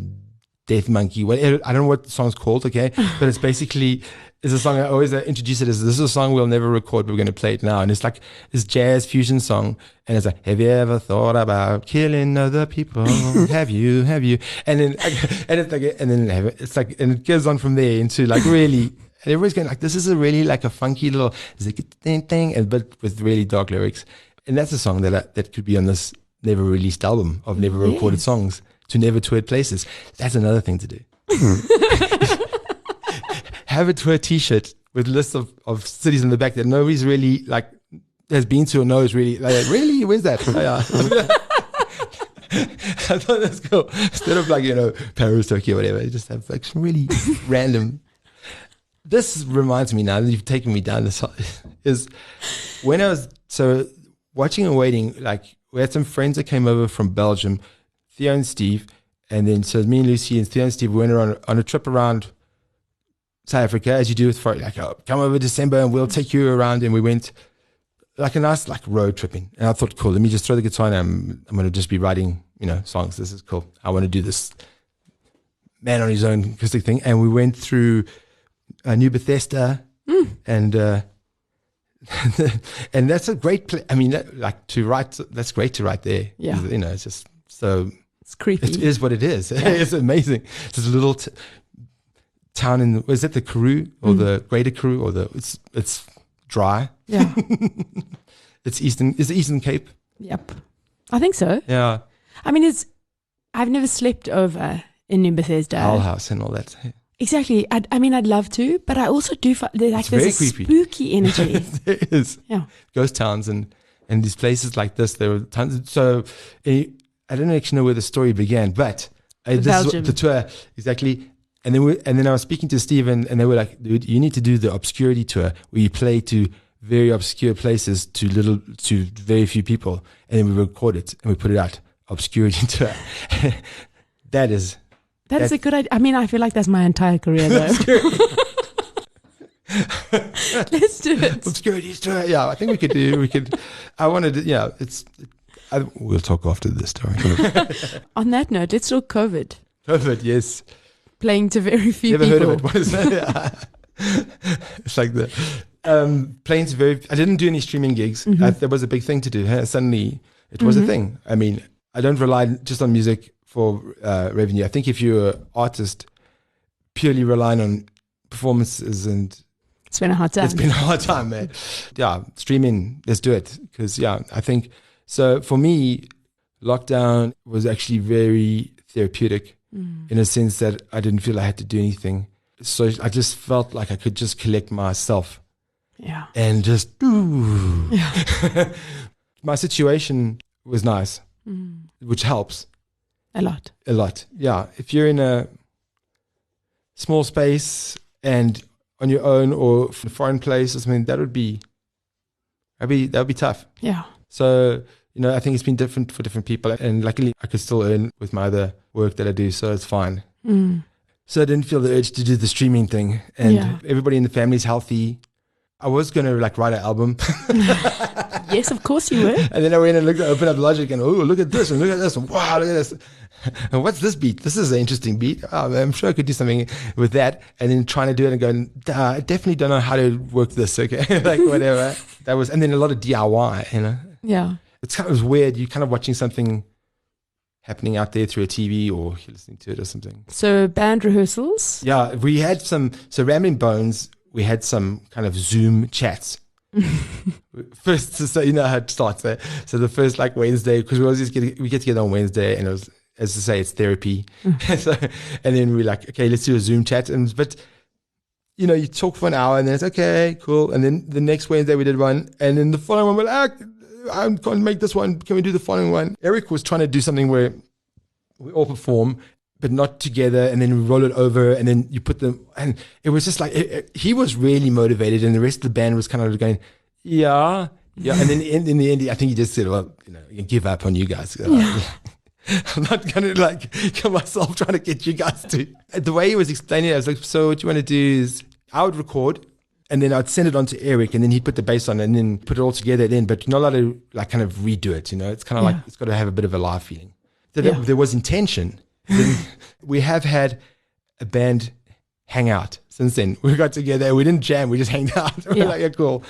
Death Monkey. I don't know what the song's called, okay? But it's basically. It's a song I always introduce it as, this is a song we'll never record, but we're going to play it now. And it's like this jazz fusion song. And it's like, have you ever thought about killing other people? Have you? And then it's like, and it goes on from there into like really, and everybody's going like, this is a really like a funky little thing, but with really dark lyrics. And that's a song that could be on this never released album of never recorded songs to never toured places. That's another thing to do. Have a tour T-shirt with lists of cities in the back that nobody's really like has been to or knows really. Like, really, where's that? I thought that's cool. Instead of like Paris, Tokyo, whatever, just have like some really random. This reminds me now that you've taken me down this is when I was watching and waiting. Like we had some friends that came over from Belgium, Theo and Steve, and then so me and Lucy and Theo and Steve went on a trip around South Africa, as you do with folk, like, come over December and we'll take you around. And we went like a nice like road tripping. And I thought, cool, let me just throw the guitar and I'm going to just be writing, songs. This is cool. I want to do this man on his own acoustic thing. And we went through New Bethesda and and that's a great place. I mean, that's great to write there. Yeah. It's just so. It's creepy. It is what it is. Yeah. It's amazing. It's this little town was that the Karoo or the Greater Karoo or it's dry. Yeah. Is the Eastern Cape? Yep. I think so. Yeah. I mean, I've never slept over in New Bethesda. Owl House and all that. Exactly. I'd love to, but I also do like there's a spooky energy. There is. Yeah. Ghost towns and these places like this, there were tons. So I don't actually know where the story began, but this is what the tour exactly. And then I was speaking to Steve and they were like, dude, you need to do the obscurity tour where you play to very obscure places to very few people. And then we record it and we put it out. Obscurity tour. That's a good idea. I mean, I feel like that's my entire career though. Let's do it. Obscurity tour. Yeah, I think we could. I wanted to, we'll talk after this story. On that note, let's talk COVID. COVID, yes. playing to very few Never people. heard of it. What is that? It's like the playing to very. I didn't do any streaming gigs. There was a big thing to do. Suddenly, it was a thing. I mean, I don't rely just on music for revenue. I think if you're an artist purely relying on performances and It's been a hard time. it's been a hard time, man. Yeah, streaming, let's do it. Because I think so. For me, lockdown was actually very therapeutic in a sense that I didn't feel I had to do anything. So I just felt like I could just collect myself. Yeah. And just my situation was nice, which helps A lot. a lot. Yeah, if you're in a small space and on your own or in a foreign place or something, that would be tough. Yeah. So I think it's been different for different people, and luckily I could still earn with my other work that I do, so it's fine. So I didn't feel the urge to do the streaming thing, and everybody in the family is healthy. I was going to write an album. Yes, of course you were. And then I went and opened up Logic and, look at this and look at this. And, wow, look at this. And what's this beat? This is an interesting beat. Oh, I'm sure I could do something with that. And then trying to do it and going, I definitely don't know how to work this. Okay. Whatever. And then a lot of DIY, Yeah. It was weird. You're kind of watching something happening out there through a TV or you're listening to it or something. So band rehearsals? Yeah. We had so Rambling Bones, we had some kind of Zoom chats. First, so you know how it starts there. So the first Wednesday, because we get together on Wednesday, and it was, as to say, it's therapy. And then we're like, okay, let's do a Zoom chat. But you talk for an hour, and then it's okay, cool. And then the next Wednesday we did one, and then the following one we're like, I can't make this one. Can we do the following one? Eric was trying to do something where we all perform, but not together, and then we roll it over, and then you put them, and it was just he was really motivated, and the rest of the band was kind of going, yeah. And then in the end, I think he just said, well, I can give up on you guys. I'm not going to kill myself trying to get you guys to. The way he was explaining it, I was like, so what you want to do is I would record, and then I'd send it on to Eric, and then he'd put the bass on and then put it all together then, but you're not allowed to kind of redo it, It's kind of it's got to have a bit of a live feeling. So there was intention. Then we have had a band hang out since then. We got together and we didn't jam, we just hanged out. We're like, yeah, cool.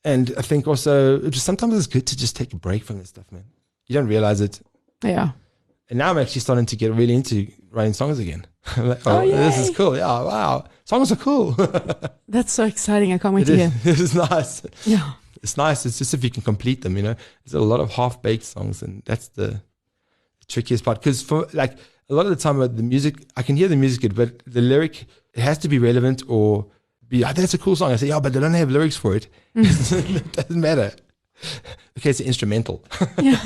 And I think also sometimes it's good to just take a break from this stuff, man. You don't realize it. Yeah. And now I'm actually starting to get really into writing songs again. I'm like, this is cool. Yeah, wow. Songs are cool. That's so exciting. I can't wait to hear. It is nice. Yeah. It's nice. It's just if you can complete them, There's a lot of half-baked songs, and that's the trickiest part. Because for a lot of the time, the music, I can hear the music good, but the lyric, it has to be relevant or be, that's a cool song. I say, but they don't have lyrics for it. It doesn't matter. Okay, it's instrumental. Yeah.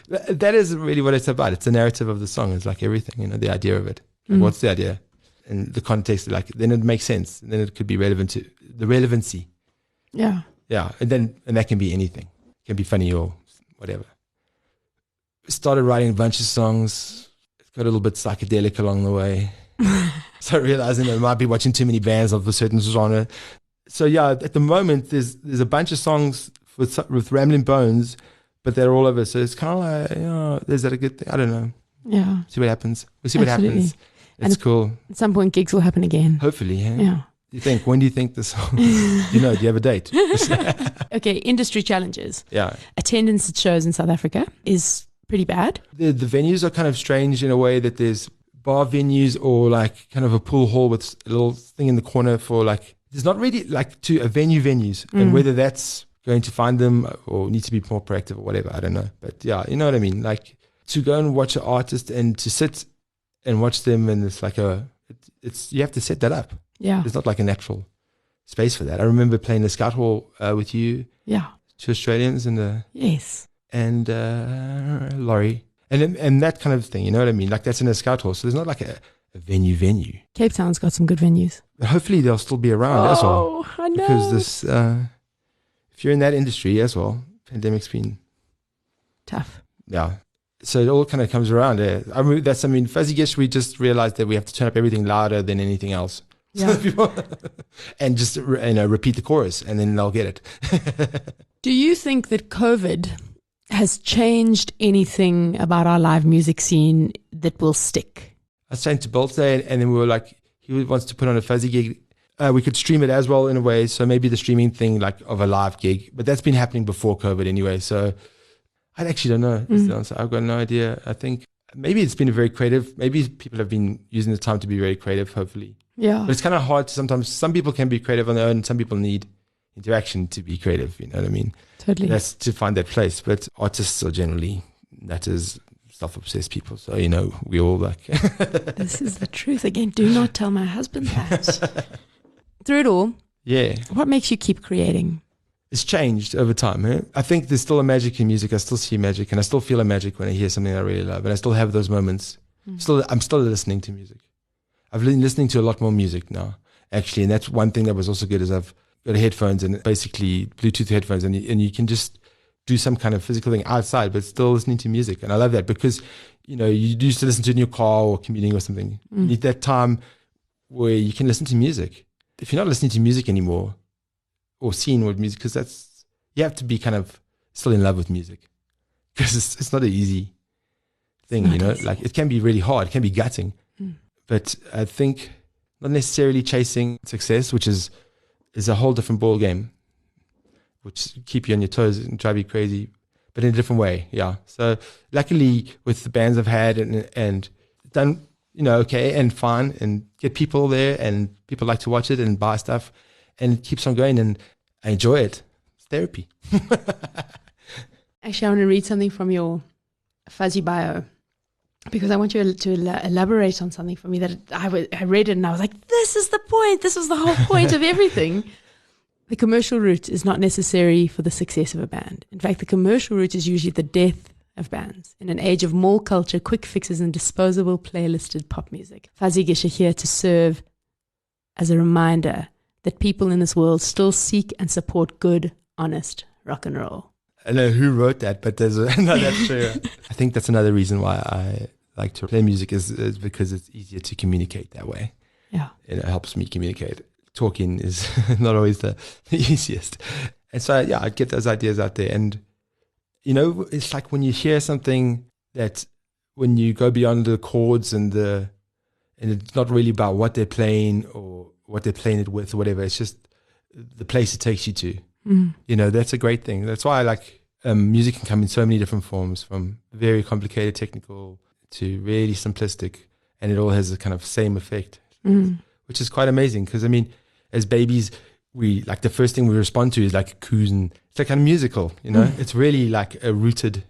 That is really what it's about. It's the narrative of the song. It's like everything, the idea of it. What's the idea? And the context, then it makes sense. And then it could be relevant to the relevancy. Yeah. Yeah. And that can be anything. It can be funny or whatever. Started writing a bunch of songs. Got a little bit psychedelic along the way. So realizing that I might be watching too many bands of a certain genre. So at the moment there's a bunch of songs with Rambling Bones, but they're all over. So it's kind of is that a good thing? I don't know. Yeah. See what happens. We'll see what happens. It's cool. At some point gigs will happen again. Hopefully, yeah. Yeah. When do you think this? Do you have a date? Okay, industry challenges. Yeah. Attendance at shows in South Africa is pretty bad. The venues are kind of strange in a way that there's bar venues or kind of a pool hall with a little thing in the corner for there's not really to a venues, and whether that's going to find them or need to be more proactive or whatever, I don't know. But yeah, you know what I mean? To go and watch an artist and to sit and watch them, and it's you have to set that up. Yeah. There's not a natural space for that. I remember playing the Scout Hall with you. Yeah. 2 Australians and yes. And Laurie. And that kind of thing, you know what I mean? That's in a Scout Hall. So there's not a venue. Cape Town's got some good venues. But hopefully they'll still be around as well. Oh, I know. Because this, if you're in that industry as well, pandemic's been tough. Yeah. So it all kind of comes around. Fuzigish, we just realized that we have to turn up everything louder than anything else. Yeah. And just repeat the chorus, and then they'll get it. Do you think that COVID has changed anything about our live music scene that will stick? I was chatting to Bolt today, and then we were like, he wants to put on a fuzzy gig. We could stream it as well in a way. So maybe the streaming thing like of a live gig, but that's been happening before COVID anyway. So I actually don't know. Is the answer. I've got no idea. I think maybe it's been a very creative. Maybe people have been using the time to be very creative, hopefully. Yeah. But it's kind of hard to sometimes. Some people can be creative on their own. Some people need interaction to be creative. You know what I mean? Totally. That's to find that place. But artists are generally, that is, self-obsessed people. So, you know, we all like. This is the truth. Again, do not tell my husband that. Through it all, yeah. What makes you keep creating? It's changed over time. Eh? I think there's still a magic in music. I still see magic, and I still feel a magic when I hear something I really love, and I still have those moments. I'm still listening to music. I've been listening to a lot more music now, actually, and that's one thing that was also good is I've got headphones and basically Bluetooth headphones, and you can just do some kind of physical thing outside, but still listening to music, and I love that because you know you used to listen to it in your car or commuting or something. You need that time where you can listen to music. If you're not listening to music anymore or seeing what music, because you have to be kind of still in love with music because it's not an easy thing, you know, easy. Like it can be really hard, it can be gutting, but I think not necessarily chasing success, which is a whole different ball game, which keep you on your toes and drive you crazy, but in a different way. Yeah. So luckily with the bands I've had and done, you know, okay and fine and get people there and people like to watch it and buy stuff and it keeps on going and I enjoy it. It's therapy. Actually, I want to read something from your fuzzy bio because I want you to elaborate on something for me that I read it and I was like, this is the point. This was the whole point of everything. The commercial route is not necessary for the success of a band. In fact, the commercial route is usually the death of bands. In an age of mall culture, quick fixes and disposable playlisted pop music, Fuzigish are here to serve as a reminder that people in this world still seek and support good, honest rock and roll. I don't know who wrote that, but no, that's true. I think that's another reason why I like to play music is because it's easier to communicate that way. Yeah. It helps me communicate. Talking is not always the easiest. And so, yeah, I'd get those ideas out there. And, you know, it's like when you hear something that when you go beyond the chords and it's not really about what they're playing or what they're playing it with or whatever. It's just the place it takes you to. You know, that's a great thing. That's why I like music can come in so many different forms, from very complicated technical to really simplistic, and it all has a kind of same effect, which is quite amazing. Because I mean, as babies, we like the first thing we respond to is like coos, and it's like kind of musical, you know. It's really like rooted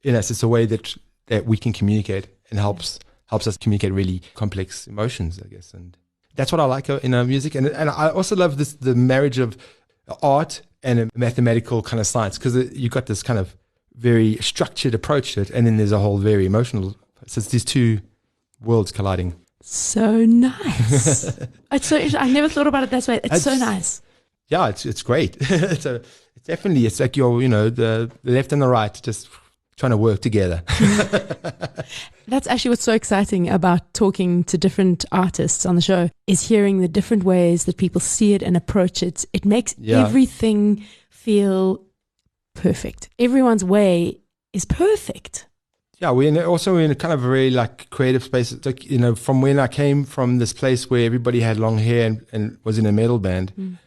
in us. It's a way that we can communicate and helps us communicate really complex emotions, I guess. And that's what I like in music. And I also love the marriage of art and a mathematical kind of science, because you've got this kind of very structured approach to it, and then there's a whole very emotional. So it's these two worlds colliding. So nice. It's so interesting. I never thought about it that way. It's so nice. Yeah, it's great. It's definitely, it's like your, you know, the left and the right just trying to work together. That's actually what's so exciting about talking to different artists on the show, is hearing the different ways that people see it and approach it. It makes everything feel perfect. Everyone's way is perfect. Yeah, we're also in a kind of a very like creative space. It's like, you know, from when I came from this place where everybody had long hair and was in a metal band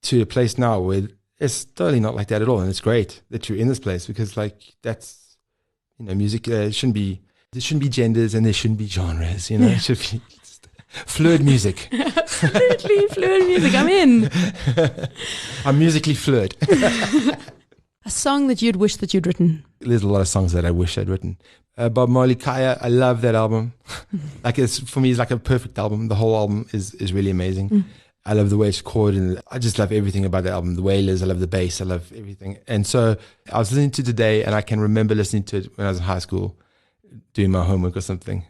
to a place now where it's totally not like that at all. And it's great that you're in this place, because like that's, you know, music there shouldn't be genders and there shouldn't be genres, you know. It should be fluid music. Absolutely, fluid music. I'm in. I'm musically fluid. A song that you'd wish that you'd written? There's a lot of songs that I wish I'd written. Bob Marley, Kaya, I love that album. Like for me, it's like a perfect album. The whole album is really amazing. I love the way it's recorded, and I just love everything about the album. The Wailers, I love the bass, I love everything. And so I was listening to it today, and I can remember listening to it when I was in high school, doing my homework or something.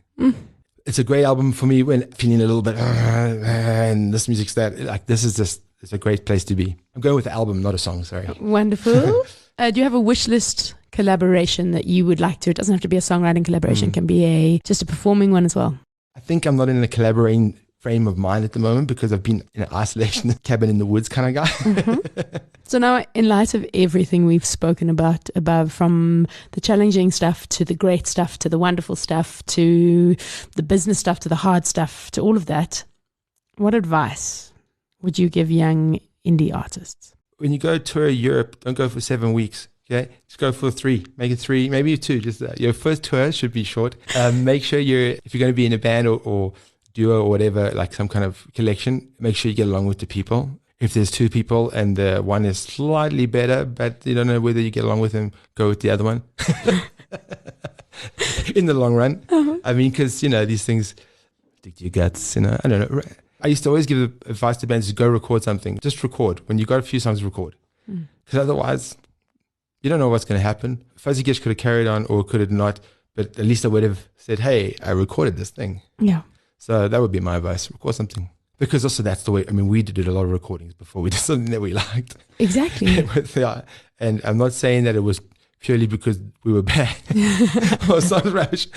It's a great album for me when feeling a little bit, and this music's that, like this is just, it's a great place to be. I'm going with the album, not a song, sorry. Wonderful. Do you have a wish list collaboration that you would like to? It doesn't have to be a songwriting collaboration, it can be just a performing one as well. I think I'm not in a collaborating frame of mind at the moment because I've been in an isolation cabin in the woods kind of guy. Mm-hmm. So now, in light of everything we've spoken about above, from the challenging stuff to the great stuff to the wonderful stuff to the business stuff to the hard stuff to all of that, what advice would you give young indie artists? When you go tour Europe, don't go for 7 weeks. Okay, just go for 3, make it 3, maybe 2. Just your first tour should be short. Make sure if you're going to be in a band or duo or whatever, like some kind of collection, make sure you get along with the people. If there's 2 people and the one is slightly better, but you don't know whether you get along with them, go with the other one. In the long run, I mean, because these things stick to your guts. I don't know. I used to always give advice to bands to go record something. Just record. When you got a few songs, record. Because otherwise, you don't know what's going to happen. Fuzigish could have carried on or could have not, but at least I would have said, hey, I recorded this thing. Yeah. So that would be my advice. Record something. Because also that's the way, we did a lot of recordings before we did something that we liked. Exactly. And I'm not saying that it was purely because we were bad or some rubbish,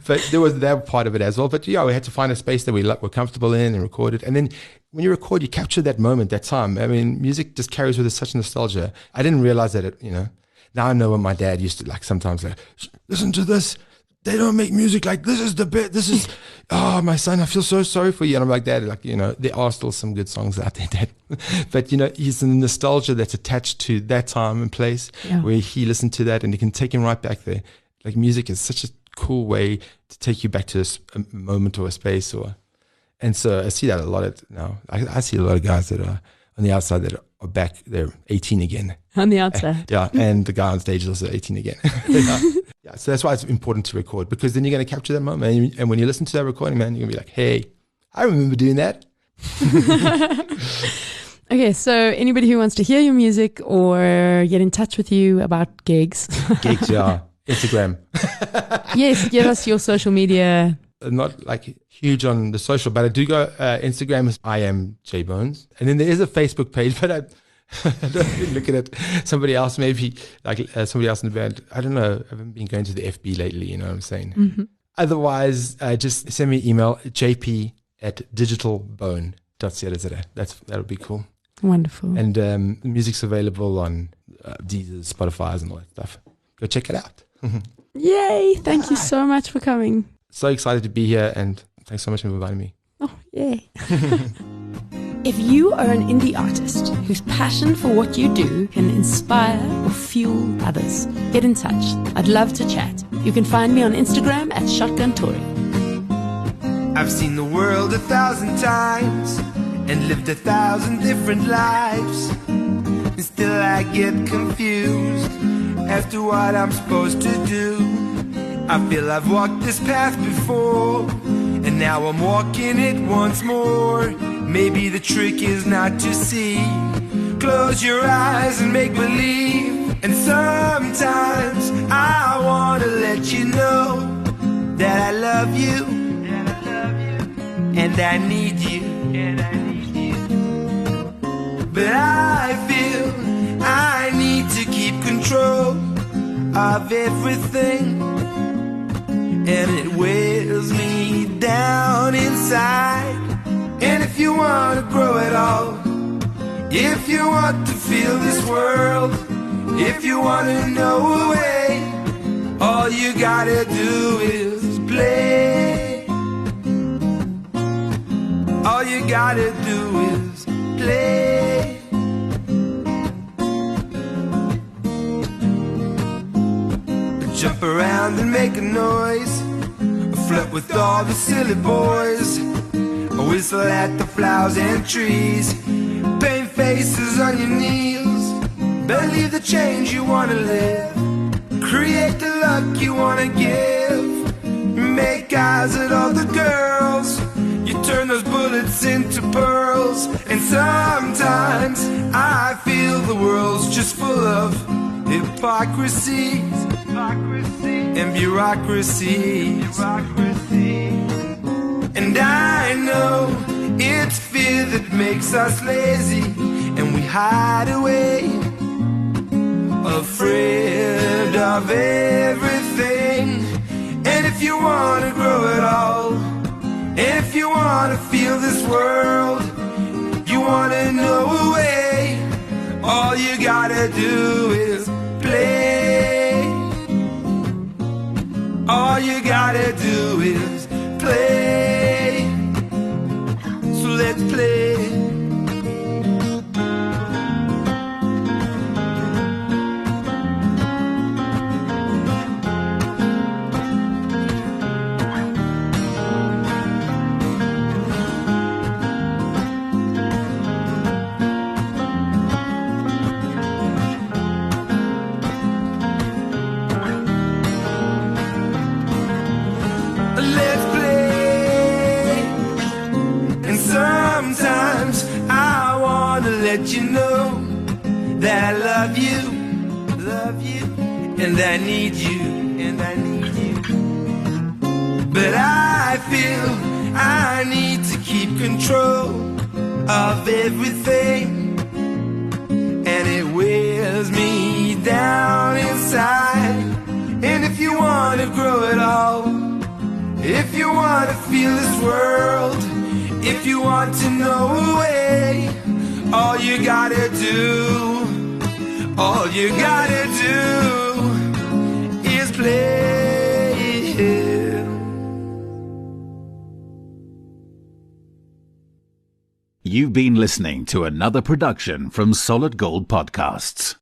but there was that part of it as well. But we had to find a space that we were comfortable in and record it. And then when you record, you capture that moment, that time. Music just carries with it such nostalgia. I didn't realize that now I know when my dad used to sometimes listen to this. They don't make music like this is the bit. This is, oh, my son, I feel so sorry for you. And I'm like, Dad, there are still some good songs out there, Dad. But, it's the nostalgia that's attached to that time and place where he listened to that and it can take him right back there. Like music is such a cool way to take you back to a moment or a space. And so I see that a lot now. I see a lot of guys that are on the outside that are back. They're 18 again. On the outside. And the guy on stage is also 18 again. Yeah, so that's why it's important to record, because then you're going to capture that moment. And when you listen to that recording, man, you're going to be like, hey, I remember doing that. Okay, so anybody who wants to hear your music or get in touch with you about gigs. Gigs, yeah. Instagram. Yes, give us your social media. Not huge on the social, but I do go, Instagram is I am J Bones. And then there is a Facebook page, but I don't really look at it. Somebody else, maybe somebody else in the band. I don't know. I haven't been going to the FB lately, you know what I'm saying? Mm-hmm. Otherwise, just send me an email, jp@digitalbone.co.za. That would be cool. Wonderful. And the music's available on Deezer, Spotify, and all that stuff. Go check it out. Yay. Thank you so much for coming. So excited to be here, and thanks so much for inviting me. Oh, yay. If you are an indie artist whose passion for what you do can inspire or fuel others, get in touch. I'd love to chat. You can find me on Instagram @ShotgunTory. I've seen the world 1,000 times and lived 1,000 different lives. And still I get confused as to what I'm supposed to do. I feel I've walked this path before, and now I'm walking it once more. Maybe the trick is not to see. Close your eyes and make believe. And sometimes I wanna let you know that I love you, and I need you. But I feel I need to keep control of everything, and it wears me down inside. And if you want to grow it all, if you want to feel this world, if you want to know a way, all you gotta do is play. All you gotta do is play. Jump around and make a noise, flirt with all the silly boys, whistle at the flowers and trees, paint faces on your knees, believe the change you want to live, create the luck you want to give, make eyes at all the girls, you turn those bullets into pearls. And sometimes I feel the world's just full of hypocrisy and bureaucracy. And I know it's fear that makes us lazy, and we hide away, afraid of everything. And if you want to grow it all, If you wanna feel this world, you wanna know a way, all you gotta do is play. All you gotta do is play. So let's play. Let's play. And sometimes I wanna let you know that I love you, and I need you, But I feel I need to keep control of everything, and it wears me down inside. And if you wanna grow it all, if you want to feel this world, if you want to know a way, all you gotta do is play. You've been listening to another production from Solid Gold Podcasts.